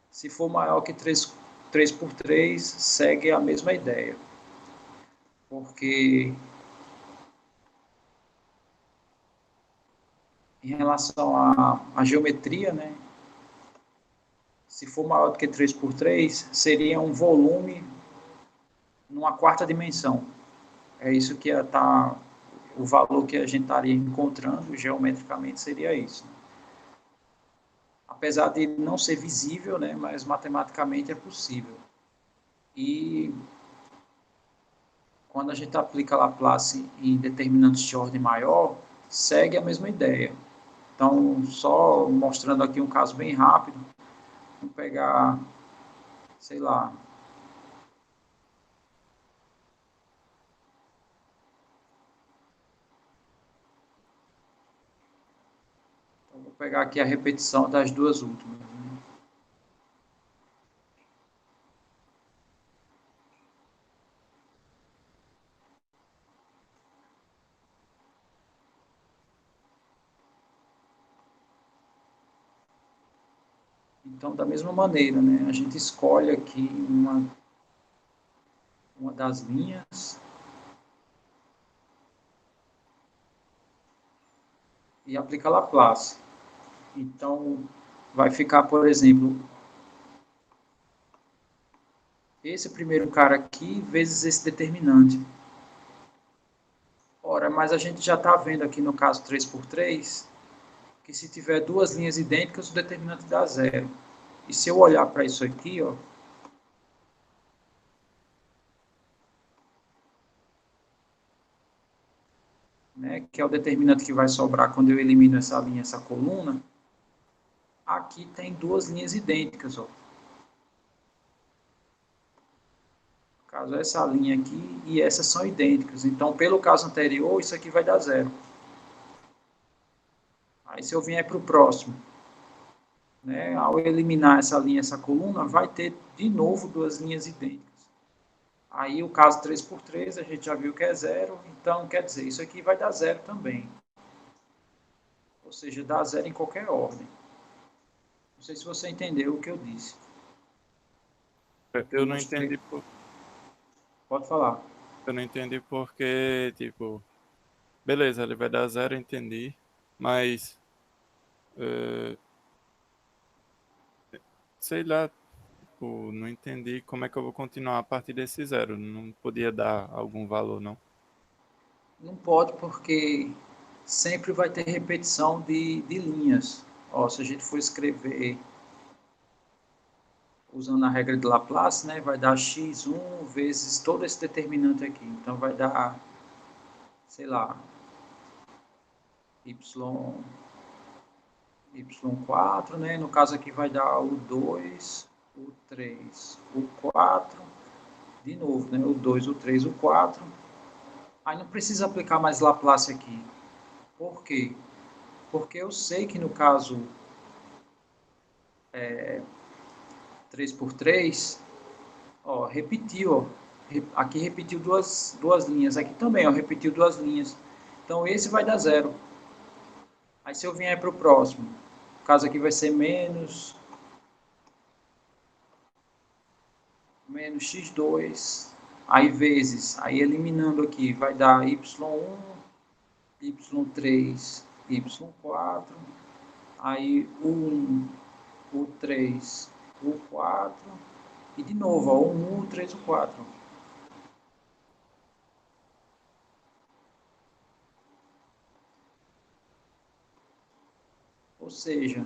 Se for maior que 3 por 3, segue a mesma ideia. Porque em relação à geometria, né, se for maior do que 3 por 3, seria um volume numa quarta dimensão. É isso que está, o valor que a gente estaria encontrando geometricamente seria isso. Apesar de não ser visível, né, mas matematicamente é possível. E quando a gente aplica Laplace em determinantes de ordem maior, segue a mesma ideia. Então, só mostrando aqui um caso bem rápido, vamos pegar, sei lá, então, vou pegar aqui a repetição das duas últimas. Né? Então, da mesma maneira, né, a gente escolhe aqui uma das linhas e aplica Laplace. Então, vai ficar, por exemplo, esse primeiro cara aqui vezes esse determinante. Ora, mas a gente já está vendo aqui no caso 3 por 3 que se tiver duas linhas idênticas, o determinante dá zero. E se eu olhar para isso aqui, ó, né, que é o determinante que vai sobrar quando eu elimino essa linha, essa coluna, aqui tem duas linhas idênticas. Ó. No caso, essa linha aqui e essa são idênticas. Então, pelo caso anterior, isso aqui vai dar zero. Aí, se eu vier para o próximo, né, ao eliminar essa linha, essa coluna, vai ter de novo duas linhas idênticas. Aí o caso 3 por 3 a gente já viu que é zero, então quer dizer, isso aqui vai dar zero também. Ou seja, dá zero em qualquer ordem. Não sei se você entendeu o que eu disse. Eu não entendi Pode falar. Eu não entendi porque, tipo, beleza, ele vai dar zero, eu entendi, mas sei lá, tipo, não entendi como é que eu vou continuar a partir desse zero. Não podia dar algum valor, não. Não pode porque sempre vai ter repetição de linhas. Ó, se a gente for escrever usando a regra de Laplace, né, vai dar x1 vezes todo esse determinante aqui. Então vai dar, sei lá, y, y4, né? No caso aqui vai dar o 2, o 3, o 4, de novo, né? O 2, o 3, o 4. Aí não precisa aplicar mais Laplace aqui. Por quê? Porque eu sei que no caso 3 por 3, ó, repetiu, ó. Aqui repetiu duas linhas, aqui também, ó, repetiu duas linhas. Então esse vai dar zero. Aí se eu vier para o próximo, o caso aqui vai ser menos x2, aí vezes, aí eliminando aqui, vai dar y1, y3, y4, aí o 1, o 3, o 4, e de novo, ó, o 1, o 3, o 4. Ou seja,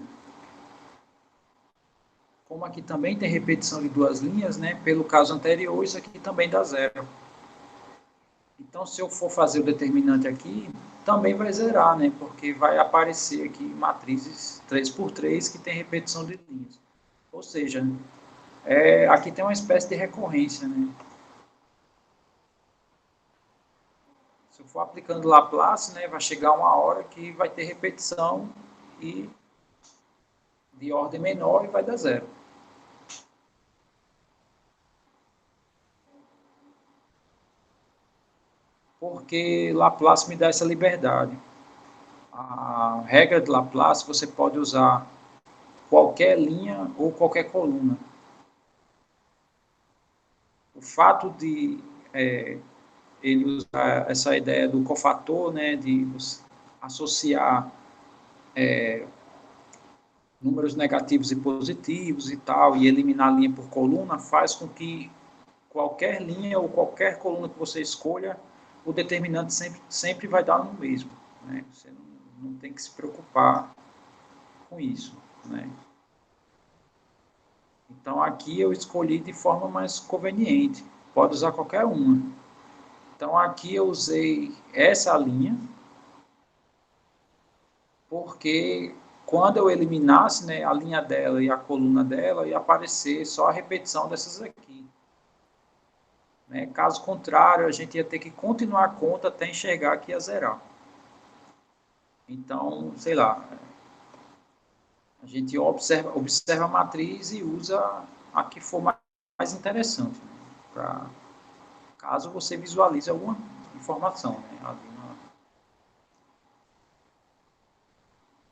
como aqui também tem repetição de duas linhas, né, pelo caso anterior, isso aqui também dá zero. Então, se eu for fazer o determinante aqui, também vai zerar, né, porque vai aparecer aqui matrizes 3 por 3 que tem repetição de linhas. Ou seja, aqui tem uma espécie de recorrência, né. Se eu for aplicando Laplace, né, vai chegar uma hora que vai ter repetição e de ordem menor e vai dar zero. Porque Laplace me dá essa liberdade. A regra de Laplace você pode usar qualquer linha ou qualquer coluna. O fato de ele usar essa ideia do cofator, né, de associar números negativos e positivos e tal, e eliminar linha por coluna, faz com que qualquer linha ou qualquer coluna que você escolha, o determinante sempre vai dar no mesmo. Né? Você não tem que se preocupar com isso. Né? Então, aqui eu escolhi de forma mais conveniente. Pode usar qualquer uma. Então, aqui eu usei essa linha, porque quando eu eliminasse, né, a linha dela e a coluna dela, ia aparecer só a repetição dessas aqui. Né? Caso contrário, a gente ia ter que continuar a conta até enxergar que ia zerar. Então, sei lá, a gente observa a matriz e usa a que for mais interessante, né? Pra, caso você visualize alguma informação. Né?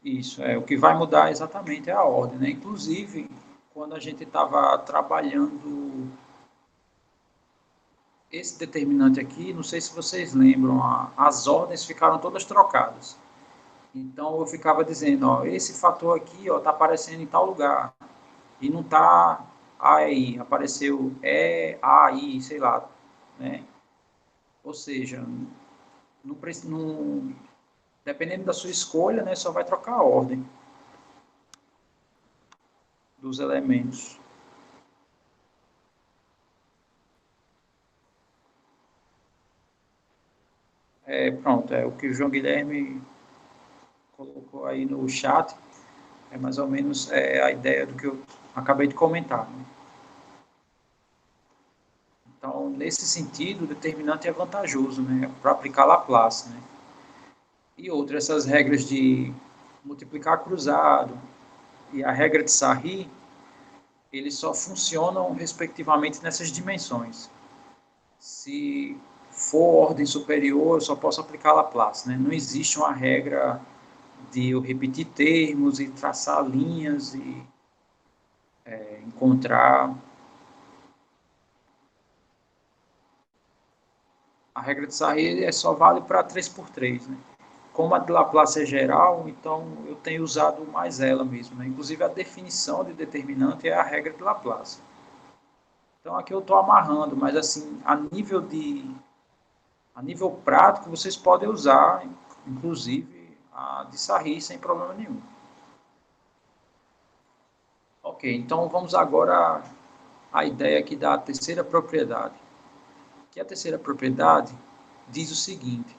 Isso, o que vai mudar exatamente é a ordem. Né? Inclusive, quando a gente estava trabalhando esse determinante aqui, não sei se vocês lembram, as ordens ficaram todas trocadas. Então, eu ficava dizendo, ó, esse fator aqui está aparecendo em tal lugar, e não está aí, apareceu aí, sei lá. Né? Ou seja, não, dependendo da sua escolha, né, só vai trocar a ordem dos elementos. Pronto, o que o João Guilherme colocou aí no chat é mais ou menos a ideia do que eu acabei de comentar. Né? Então, nesse sentido, o determinante é vantajoso, né, para aplicar Laplace. Né? E outras, essas regras de multiplicar cruzado e a regra de Sarri, eles só funcionam respectivamente nessas dimensões. Se for ordem superior, eu só posso aplicar Laplace. Né? Não existe uma regra de eu repetir termos e traçar linhas e encontrar. A regra de Sarri só vale para 3 por 3. Né? como a de Laplace é geral, então eu tenho usado mais ela mesmo, né? Inclusive a definição de determinante é a regra de Laplace. Então aqui eu estou amarrando, mas assim, a nível prático, vocês podem usar, inclusive, a de Sarri sem problema nenhum. Ok, então vamos agora à ideia aqui da terceira propriedade. Que a terceira propriedade diz o seguinte: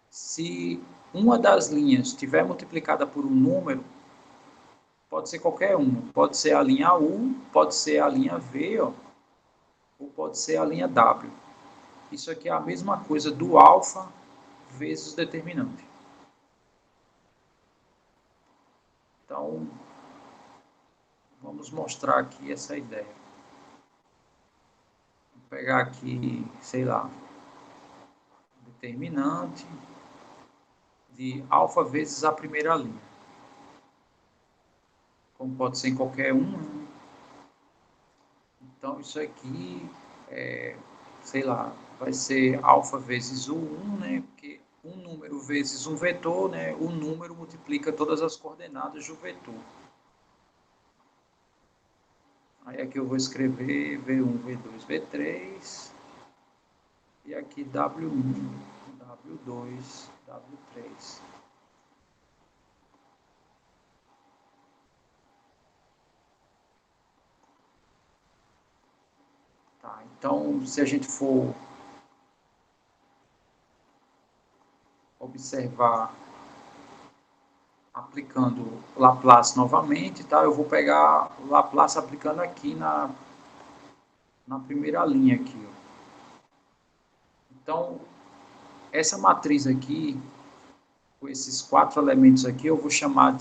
se uma das linhas estiver multiplicada por um número, pode ser qualquer uma, pode ser a linha U, pode ser a linha V, ó, ou pode ser a linha W. Isso aqui é a mesma coisa do alfa vezes o determinante. Então, vamos mostrar aqui essa ideia. Vou pegar aqui, sei lá, determinante de alfa vezes a primeira linha. Como pode ser em qualquer um, né? Então, isso aqui, sei lá, vai ser alfa vezes o 1, né? Porque um número vezes um vetor, né? O número multiplica todas as coordenadas do vetor. Aí aqui eu vou escrever V1, V2, V3. E aqui W1, W2, W3. Tá, então, se a gente for observar aplicando Laplace novamente, tá? Eu vou pegar Laplace aplicando aqui na primeira linha aqui, ó. Então, essa matriz aqui, com esses 4 elementos aqui, eu vou chamar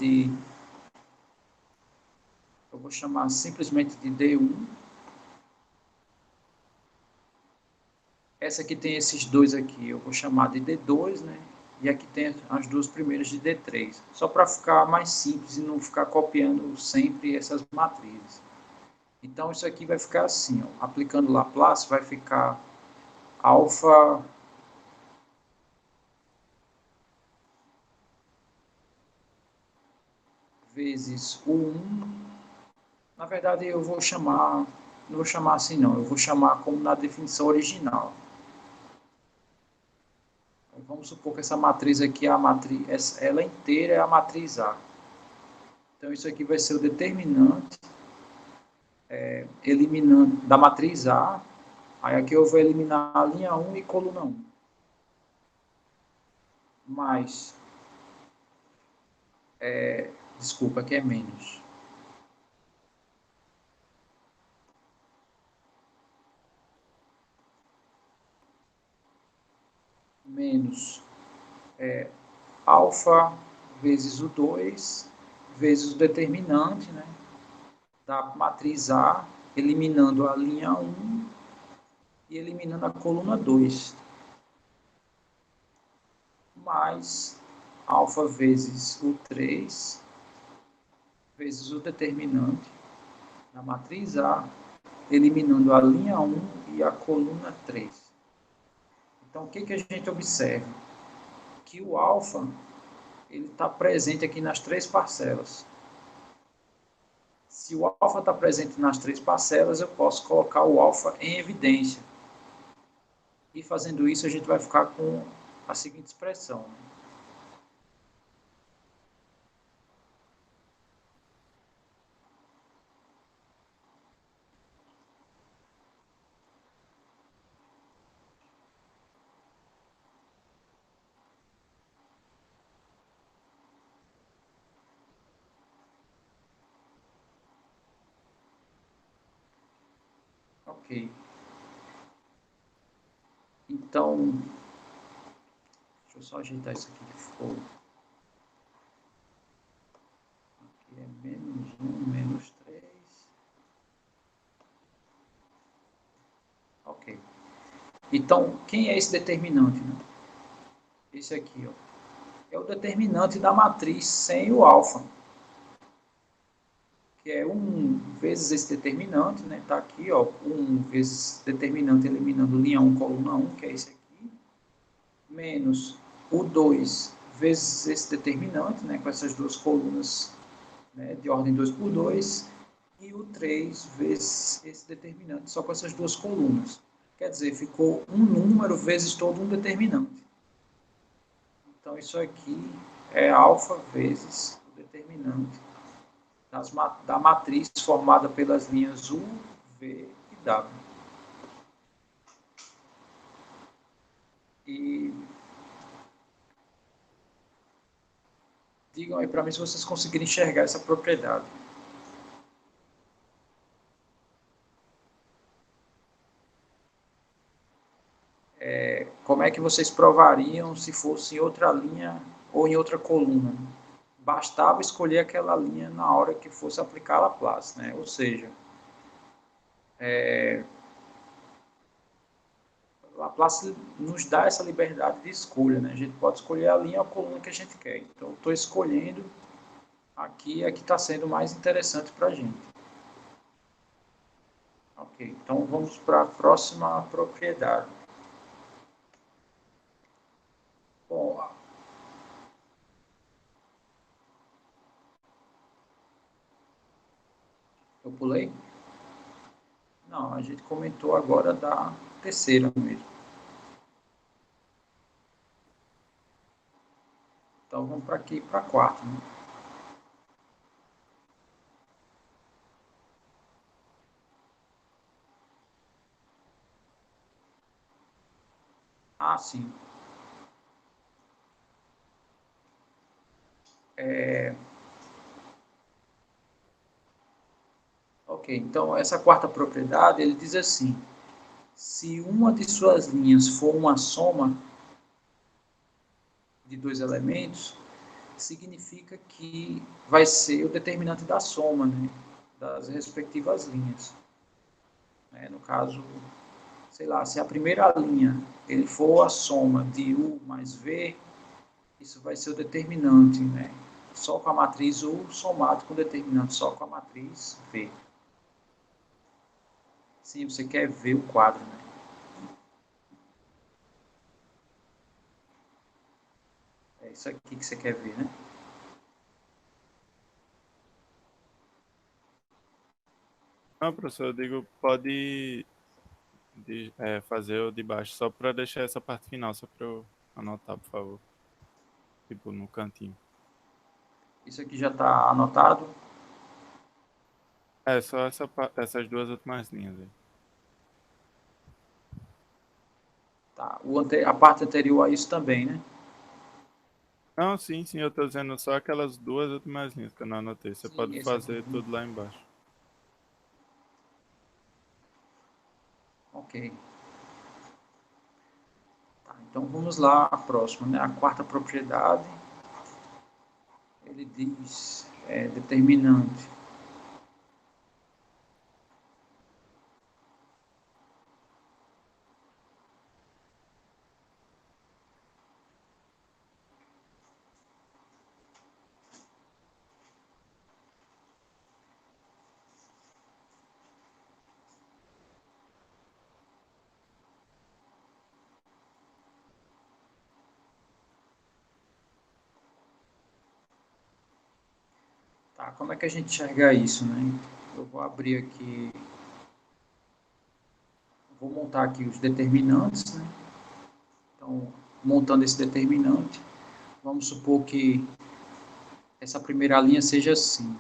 simplesmente de D1. Essa aqui tem esses dois aqui, eu vou chamar de D2, né? E aqui tem as duas primeiras de D3. Só para ficar mais simples e não ficar copiando sempre essas matrizes. Então, isso aqui vai ficar assim, ó. Aplicando Laplace, vai ficar alfa vezes U1. Na verdade, eu vou chamar, não vou chamar assim não, eu vou chamar como na definição original. Vamos supor que essa matriz aqui, ela inteira é a matriz A. Então, isso aqui vai ser o determinante eliminando da matriz A. Aí aqui eu vou eliminar a linha 1 e coluna 1. Mais, desculpa, aqui é menos. Menos alfa vezes o 2 vezes o determinante, né, da matriz A, eliminando a linha 1 e eliminando a coluna 2. Mais alfa vezes o 3 vezes o determinante da matriz A, eliminando a linha 1 e a coluna 3. Então, o que a gente observa? Que o alfa ele está presente aqui nas 3 parcelas. Se o alfa está presente nas 3 parcelas, eu posso colocar o alfa em evidência. E fazendo isso, a gente vai ficar com a seguinte expressão. Ok. Então, deixa eu só ajeitar isso aqui que ficou. Aqui é menos 1, menos 3. Ok. Então, quem é esse determinante, né? Esse aqui, ó. É o determinante da matriz sem o alfa. Que é 1 vezes esse determinante, né? Está aqui, ó, 1 vezes determinante eliminando linha 1, coluna 1, que é esse aqui, menos o 2 vezes esse determinante, né, com essas duas colunas, né, de ordem 2 por 2, e o 3 vezes esse determinante, só com essas duas colunas. Quer dizer, ficou um número vezes todo um determinante. Então, isso aqui é alfa vezes o determinante da matriz formada pelas linhas U, V e W. E digam aí para mim se vocês conseguirem enxergar essa propriedade. Como é que vocês provariam se fosse em outra linha ou em outra coluna? Bastava escolher aquela linha na hora que fosse aplicar a Laplace, né? Ou seja, Laplace nos dá essa liberdade de escolha, né? A gente pode escolher a linha ou a coluna que a gente quer. Então, estou escolhendo aqui a que está sendo mais interessante para a gente. Ok, então vamos para a próxima propriedade. Bom, eu pulei? Não, a gente comentou agora da terceira mesmo. Então vamos para aqui, para a quarta. Né? Ah, sim. Ok, então essa quarta propriedade, ele diz assim, se uma de suas linhas for uma soma de dois elementos, significa que vai ser o determinante da soma, né, das respectivas linhas. No caso, sei lá, se a primeira linha ele for a soma de U mais V, isso vai ser o determinante, né? Só com a matriz U somado com o determinante só com a matriz V. Sim, você quer ver o quadro, né? É isso aqui que você quer ver, né? Não, professor, eu digo, pode fazer o de baixo, só para deixar essa parte final, só para eu anotar, por favor. Tipo, no cantinho. Isso aqui já está anotado. É, só essas duas últimas linhas aí. Tá. A parte anterior a isso também, né? Não, sim, eu tô dizendo só aquelas duas últimas linhas que eu não anotei. Você Sim, pode esse aqui. fazer tudo lá embaixo. Ok. Tá, então vamos lá, a próxima, né? A quarta propriedade, ele diz determinante. Tá, como é que a gente enxerga isso, né? Eu vou abrir aqui, vou montar aqui os determinantes, né? Então, montando esse determinante, vamos supor que essa primeira linha seja assim.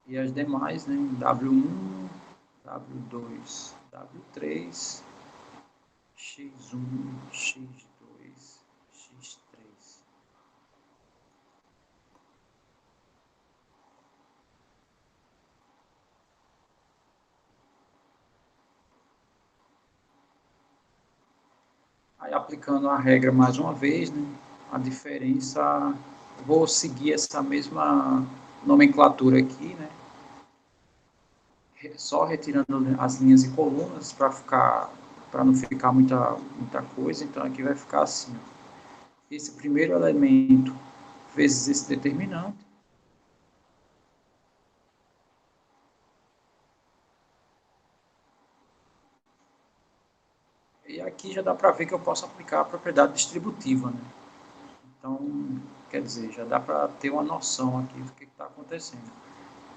E as demais, né? W1, W2, W3, X1, X2, X3. Aí aplicando a regra mais uma vez, né? A diferença, vou seguir essa mesma nomenclatura aqui, né? Só retirando as linhas e colunas para não ficar muita coisa, então aqui vai ficar assim, esse primeiro elemento vezes esse determinante, E aqui já dá para ver que eu posso aplicar a propriedade distributiva, né? Então, quer dizer, já dá para ter uma noção aqui do que está acontecendo.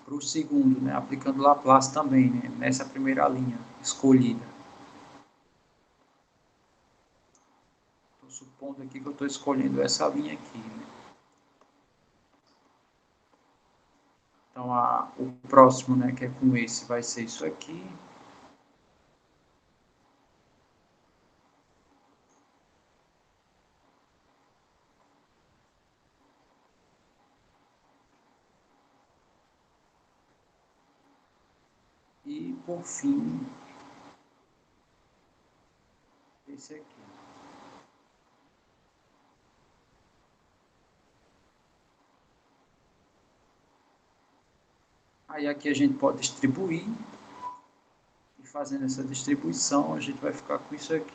Para o segundo, né, aplicando Laplace também, né, nessa primeira linha escolhida. Estou supondo aqui que eu estou escolhendo essa linha aqui, né? Então, o próximo, né, que é com esse, vai ser isso aqui. E, por fim, esse aqui. Aí aqui a gente pode distribuir. E fazendo essa distribuição, a gente vai ficar com isso aqui.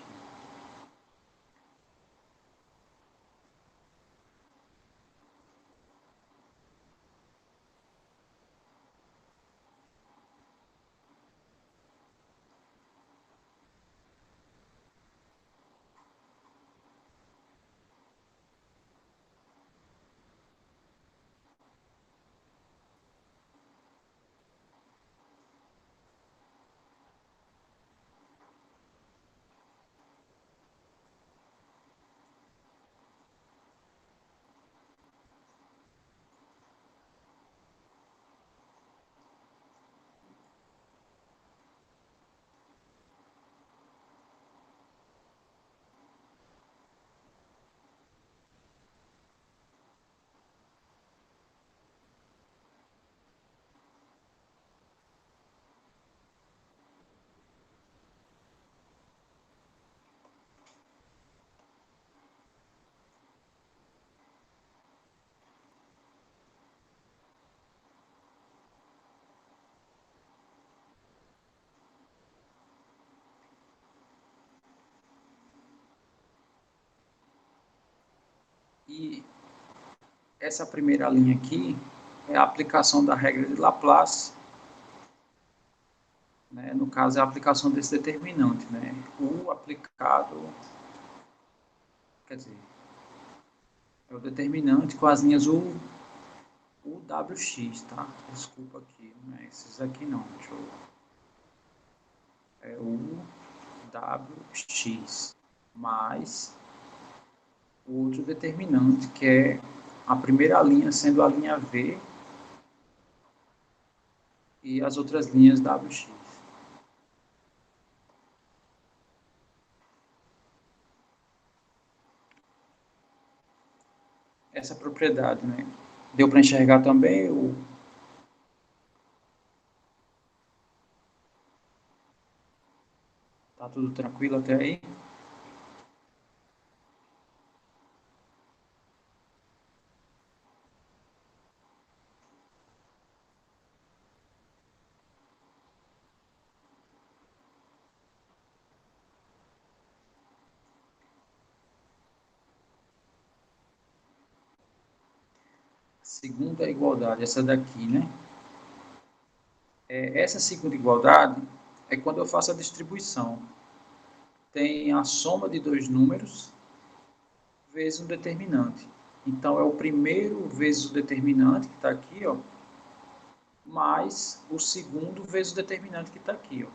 E essa primeira linha aqui é a aplicação da regra de Laplace, né? No caso, é a aplicação desse determinante, né? O aplicado, quer dizer, é o determinante com as linhas o WX, tá? Desculpa aqui, não é esses aqui não, deixa eu... É o WX mais o outro determinante, que é a primeira linha sendo a linha V e as outras linhas WX. Essa propriedade, né? Deu para enxergar também o... Tá tudo tranquilo até aí? Segunda igualdade, essa daqui, né? Essa segunda igualdade é quando eu faço a distribuição. Tem a soma de dois números vezes um determinante. Então, é o primeiro vezes o determinante, que está aqui, ó, mais o segundo vezes o determinante que está aqui, ó.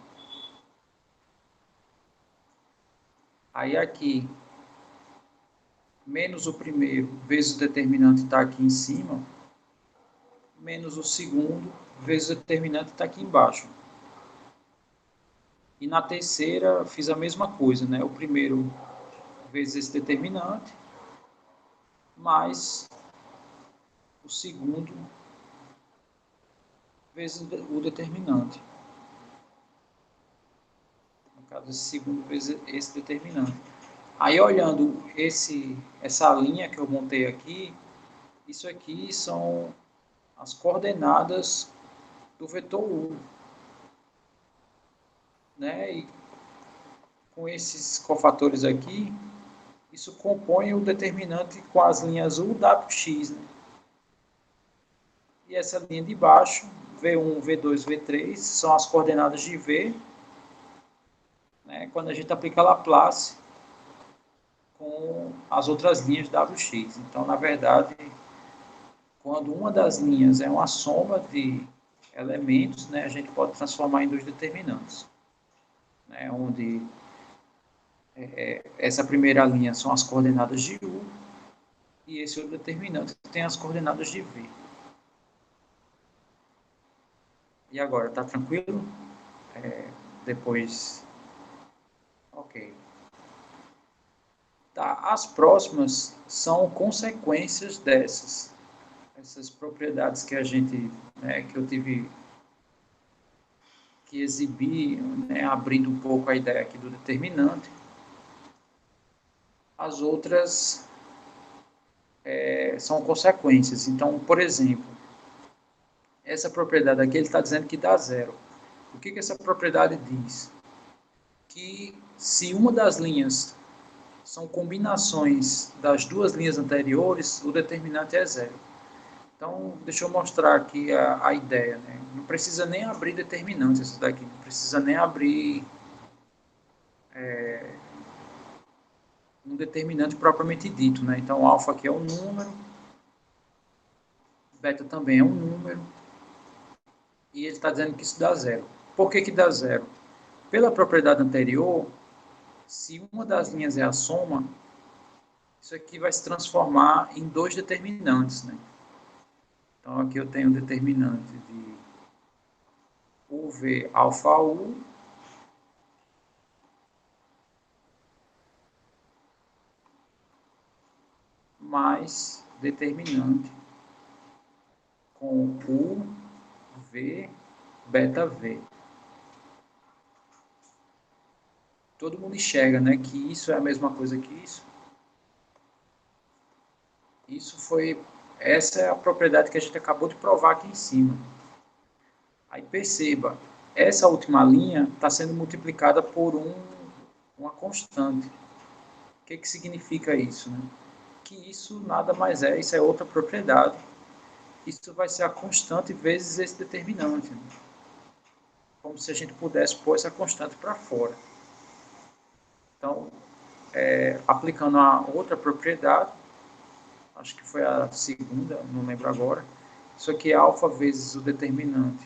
Aí aqui, menos o primeiro vezes o determinante está aqui em cima, menos o segundo vezes o determinante está aqui embaixo. E na terceira, fiz a mesma coisa, né? O primeiro vezes esse determinante, mais o segundo vezes o determinante. No caso, esse segundo vezes esse determinante. Aí, olhando essa linha que eu montei aqui, isso aqui são as coordenadas do vetor U, né? E com esses cofatores aqui, isso compõe o determinante com as linhas U, W, X, né? E essa linha de baixo, V1, V2, V3, são as coordenadas de V, né, quando a gente aplica Laplace com as outras linhas Wx. Então, na verdade, quando uma das linhas é uma soma de elementos, né, a gente pode transformar em dois determinantes, né, onde essa primeira linha são as coordenadas de U e esse outro determinante tem as coordenadas de V. E agora, tá tranquilo? Depois... Ok. Tá, as próximas são consequências essas propriedades que a gente, né, que eu tive que exibir, né, abrindo um pouco a ideia aqui do determinante. As outras são consequências. Então, por exemplo, essa propriedade aqui ele está dizendo que dá zero. O que essa propriedade diz? Que se uma das linhas são combinações das duas linhas anteriores, o determinante é zero. Então, deixa eu mostrar aqui a ideia. Né? Não precisa nem abrir determinantes isso daqui, não precisa nem abrir um determinante propriamente dito. Né? Então, alfa aqui é um número, beta também é um número, e ele está dizendo que isso dá zero. Por que dá zero? Pela propriedade anterior, se uma das linhas é a soma, isso aqui vai se transformar em dois determinantes. Né? Então, aqui eu tenho o determinante de UV alfa U mais determinante com U, V, beta V. Todo mundo enxerga, né, que isso é a mesma coisa que isso. Essa é a propriedade que a gente acabou de provar aqui em cima. Aí perceba, essa última linha está sendo multiplicada por uma constante. O que significa isso? Né? Que isso nada mais é, isso é outra propriedade. Isso vai ser a constante vezes esse determinante. Né? Como se a gente pudesse pôr essa constante para fora. Então, aplicando a outra propriedade, acho que foi a segunda, não lembro agora, isso aqui é alfa vezes o determinante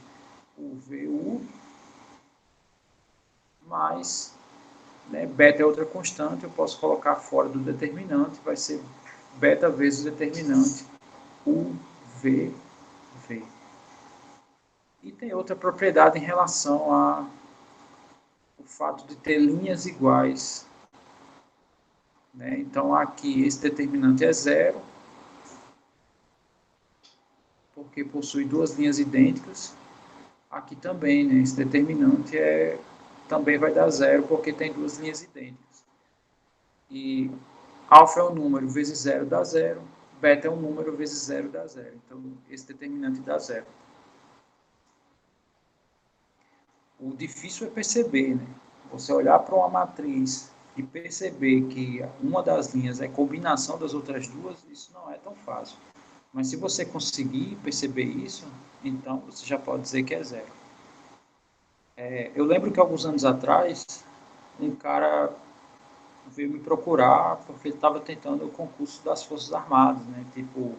UVU, mais, né, beta é outra constante, eu posso colocar fora do determinante, vai ser beta vezes o determinante UVV. E tem outra propriedade em relação ao fato de ter linhas iguais. Né? Então, aqui esse determinante é zero, porque possui duas linhas idênticas. Aqui também, né? Esse determinante também vai dar zero, porque tem duas linhas idênticas. E alfa é um número vezes zero dá zero, beta é um número vezes zero dá zero. Então, esse determinante dá zero. O difícil é perceber, né? Você olhar para uma matriz e perceber que uma das linhas é combinação das outras duas, isso não é tão fácil. Mas se você conseguir perceber isso, então você já pode dizer que é zero. Eu lembro que alguns anos atrás, um cara veio me procurar porque ele estava tentando o concurso das Forças Armadas, né? Tipo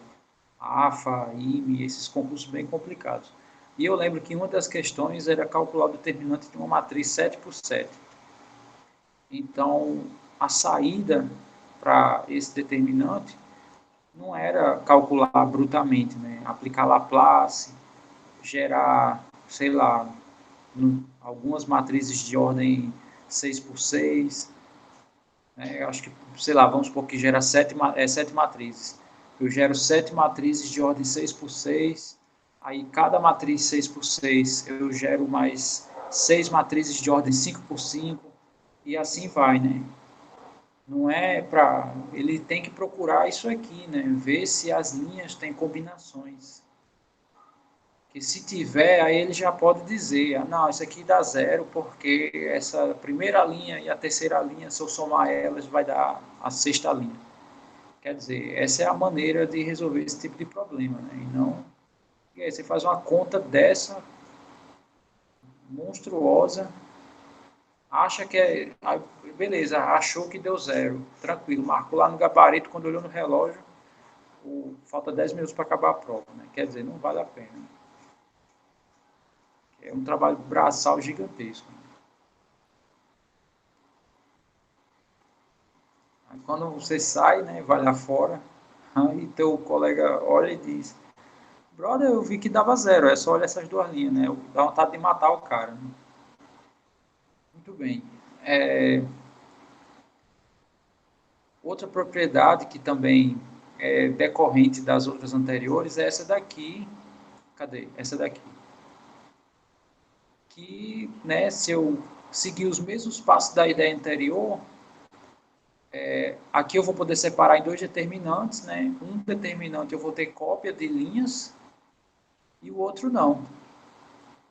AFA, IME, esses concursos bem complicados. E eu lembro que uma das questões era calcular o determinante de uma matriz 7x7. Então, a saída para esse determinante não era calcular brutamente, né? Aplicar Laplace, gerar, sei lá, algumas matrizes de ordem 6x6, né? Eu acho que, sei lá, vamos supor que gera 7 matrizes. Eu gero 7 matrizes de ordem 6x6, aí cada matriz 6x6 eu gero mais 6 matrizes de ordem 5x5, e assim vai, né? Não é para... Ele tem que procurar isso aqui, né? Ver se as linhas têm combinações. Que se tiver, aí ele já pode dizer, não, isso aqui dá zero, porque essa primeira linha e a terceira linha, se eu somar elas, vai dar a sexta linha. Quer dizer, essa é a maneira de resolver esse tipo de problema, né? E não... E aí você faz uma conta dessa, monstruosa, Acha que é... Aí, beleza, achou que deu 0. Tranquilo, marcou lá no gabarito, quando olhou no relógio, falta 10 minutos para acabar a prova. Né? Quer dizer, não vale a pena. É um trabalho braçal gigantesco. Aí, quando você sai, né, vai lá fora, aí teu colega olha e diz: brother, eu vi que dava 0, é só olhar essas duas linhas, né? Dá vontade de matar o cara. Né? Muito bem. Outra propriedade que também é decorrente das outras anteriores é essa daqui. Cadê? Essa daqui. Que, né, se eu seguir os mesmos passos da ideia anterior, aqui eu vou poder separar em dois determinantes, né? Um determinante eu vou ter cópia de linhas e o outro não.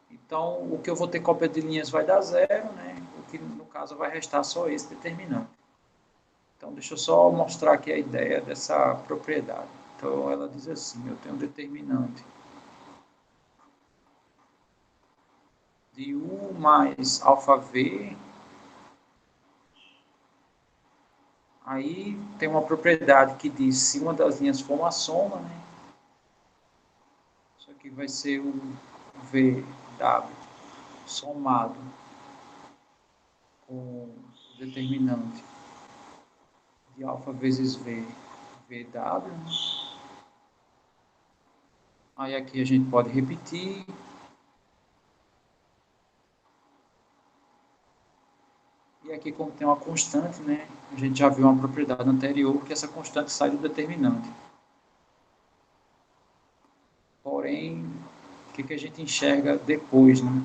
Então, o que eu vou ter cópia de linhas vai dar 0, né? O que, no caso, vai restar só esse determinante. Então, deixa eu só mostrar aqui a ideia dessa propriedade. Então, ela diz assim, eu tenho um determinante de U mais alfa V. Aí tem uma propriedade que diz se uma das linhas for uma soma, né? Isso aqui vai ser o VW somado com o determinante de alfa vezes V, VW. Aí aqui a gente pode repetir. E aqui, como tem uma constante, né? A gente já viu uma propriedade anterior que essa constante sai do determinante. Porém, o que a gente enxerga depois, né?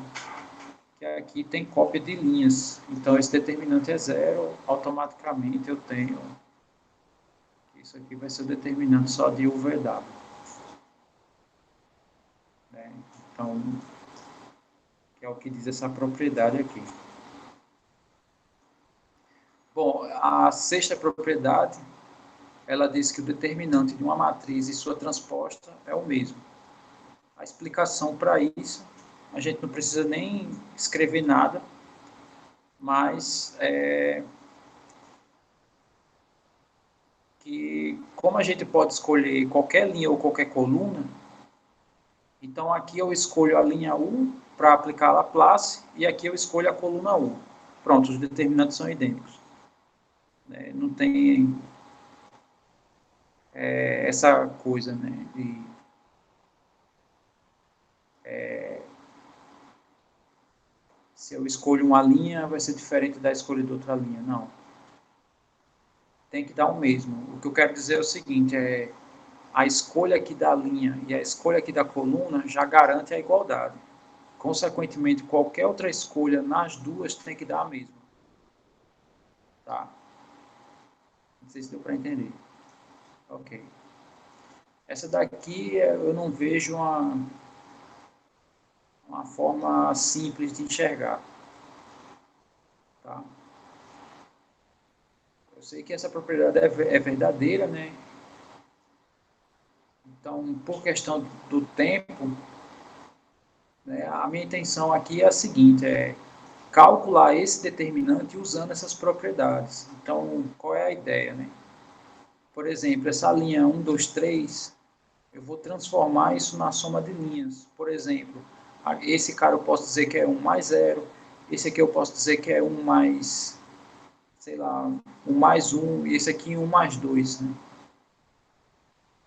Que aqui tem cópia de linhas. Então, esse determinante é 0, automaticamente eu tenho... Isso aqui vai ser o determinante só de UVW. Né? Então, que é o que diz essa propriedade aqui. Bom, a sexta propriedade, ela diz que o determinante de uma matriz e sua transposta é o mesmo. A explicação para isso, a gente não precisa nem escrever nada, mas que como a gente pode escolher qualquer linha ou qualquer coluna, então aqui eu escolho a linha U para aplicar a Laplace e aqui eu escolho a coluna U. Pronto, os determinantes são idênticos. Não tem essa coisa, né, de se eu escolho uma linha vai ser diferente da escolha de outra linha. Não. Tem que dar o mesmo. O que eu quero dizer é o seguinte, a escolha aqui da linha e a escolha aqui da coluna já garante a igualdade. Consequentemente, qualquer outra escolha nas duas tem que dar a mesma. Tá? Não sei se deu para entender. Ok. Essa daqui eu não vejo uma forma simples de enxergar. Tá? Eu sei que essa propriedade é verdadeira, né? Então, por questão do tempo, né, a minha intenção aqui é a seguinte, calcular esse determinante usando essas propriedades. Então, qual é a ideia? Né? Por exemplo, essa linha 1, 2, 3, eu vou transformar isso na soma de linhas. Por exemplo, esse cara eu posso dizer que é 1 mais 0, esse aqui eu posso dizer que é 1 mais, sei lá, 1 mais 1, e esse aqui 1 mais 2. Né?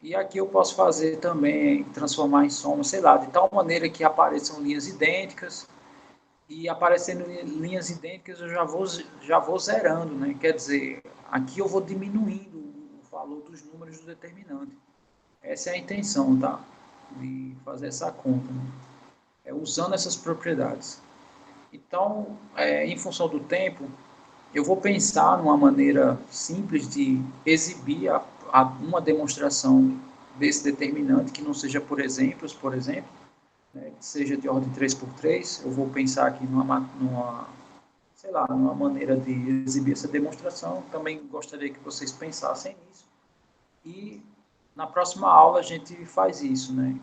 E aqui eu posso fazer também, transformar em soma, sei lá, de tal maneira que apareçam linhas idênticas, e aparecendo linhas idênticas eu já vou zerando, né? Quer dizer, aqui eu vou diminuindo o valor dos números do determinante. Essa é a intenção, tá? De fazer essa conta, né? Usando essas propriedades. Então, em função do tempo, eu vou pensar numa maneira simples de exibir uma demonstração desse determinante, que não seja por exemplos, né, que seja de ordem 3x3. Eu vou pensar aqui sei lá, numa maneira de exibir essa demonstração. Também gostaria que vocês pensassem nisso. E na próxima aula a gente faz isso, né?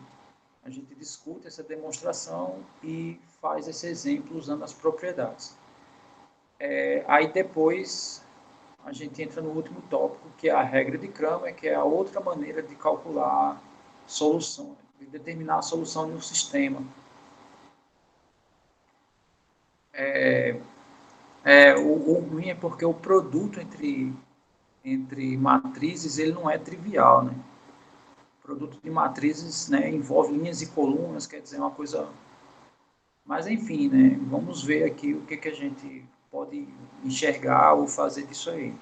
A gente discute essa demonstração e faz esse exemplo usando as propriedades. Aí depois a gente entra no último tópico, que é a regra de Cramer, que é a outra maneira de calcular solução, de determinar a solução de um sistema. O ruim é porque o produto entre matrizes ele não é trivial, né? O produto de matrizes, né, envolve linhas e colunas, quer dizer, uma coisa... Mas, enfim, né, vamos ver aqui o que a gente pode enxergar ou fazer disso aí.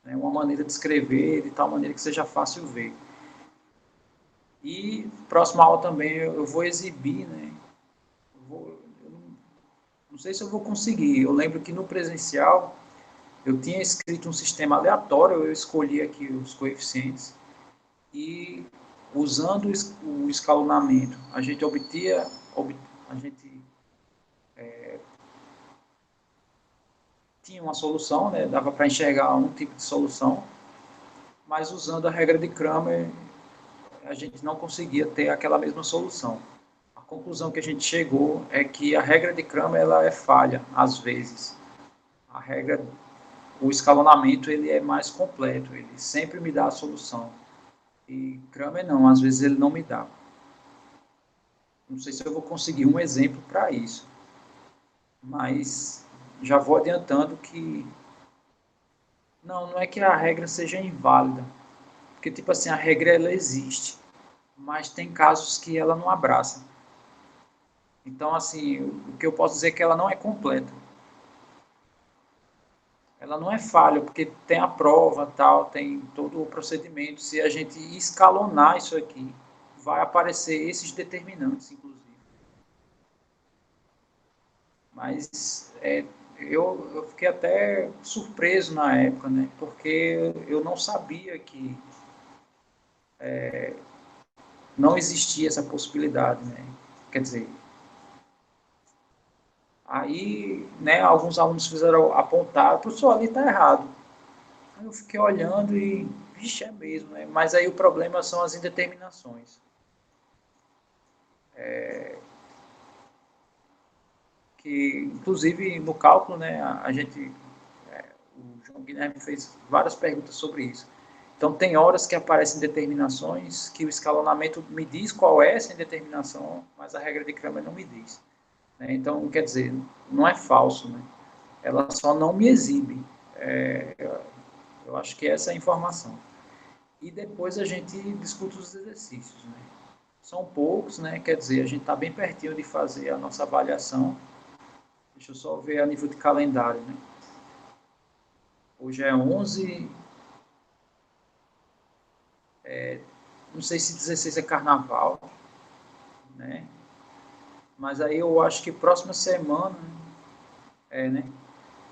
É uma maneira de escrever de tal maneira que seja fácil ver. E próxima aula também eu vou exibir, né? Eu não sei se eu vou conseguir. Eu lembro que no presencial eu tinha escrito um sistema aleatório, eu escolhi aqui os coeficientes e usando o escalonamento a gente tinha uma solução, né? Dava para enxergar um tipo de solução, mas usando a regra de Cramer a gente não conseguia ter aquela mesma solução. A conclusão que a gente chegou é que a regra de Cramer ela é falha, às vezes. O escalonamento ele é mais completo, ele sempre me dá a solução. E Cramer não, às vezes ele não me dá. Não sei se eu vou conseguir um exemplo para isso, mas já vou adiantando que não é que a regra seja inválida, porque tipo assim, a regra ela existe, mas tem casos que ela não abraça. Então, assim, o que eu posso dizer é que ela não é completa. Ela não é falha, porque tem a prova, tal, tem todo o procedimento. Se a gente escalonar isso aqui, vai aparecer esses determinantes, inclusive. Mas eu fiquei até surpreso na época, né? Porque eu não sabia que não existia essa possibilidade, né? Quer dizer, aí, né, alguns alunos fizeram apontar, professor, ali está errado. Aí eu fiquei olhando e, vixe, é mesmo, né? Mas aí o problema são as indeterminações. Que, inclusive, no cálculo, né, a gente, o João Guilherme fez várias perguntas sobre isso. Então, tem horas que aparecem determinações que o escalonamento me diz qual é essa indeterminação, mas a regra de Cramer não me diz. Né? Então, quer dizer, não é falso, né? Ela só não me exibe. Eu acho que essa é a informação. E depois a gente discute os exercícios. Né? São poucos, né? Quer dizer, a gente está bem pertinho de fazer a nossa avaliação. Deixa eu só ver a nível de calendário. Né? Hoje é 11, não sei se 16 é carnaval, né? Mas aí eu acho que próxima semana né?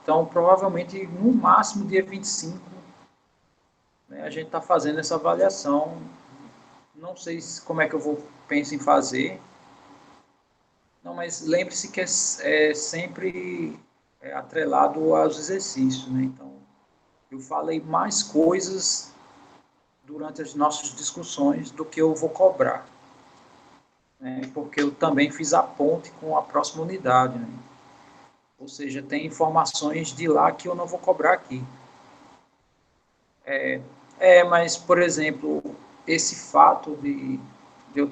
Então, provavelmente, no máximo, dia 25, né, a gente está fazendo essa avaliação. Não sei como é que penso em fazer. Não, mas lembre-se que é sempre atrelado aos exercícios, né? Então, eu falei mais coisas durante as nossas discussões do que eu vou cobrar, né? Porque eu também fiz a ponte com a próxima unidade, né? Ou seja, tem informações de lá que eu não vou cobrar aqui. Mas, por exemplo, esse fato de eu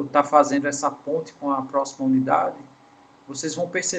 estar fazendo essa ponte com a próxima unidade, vocês vão perceber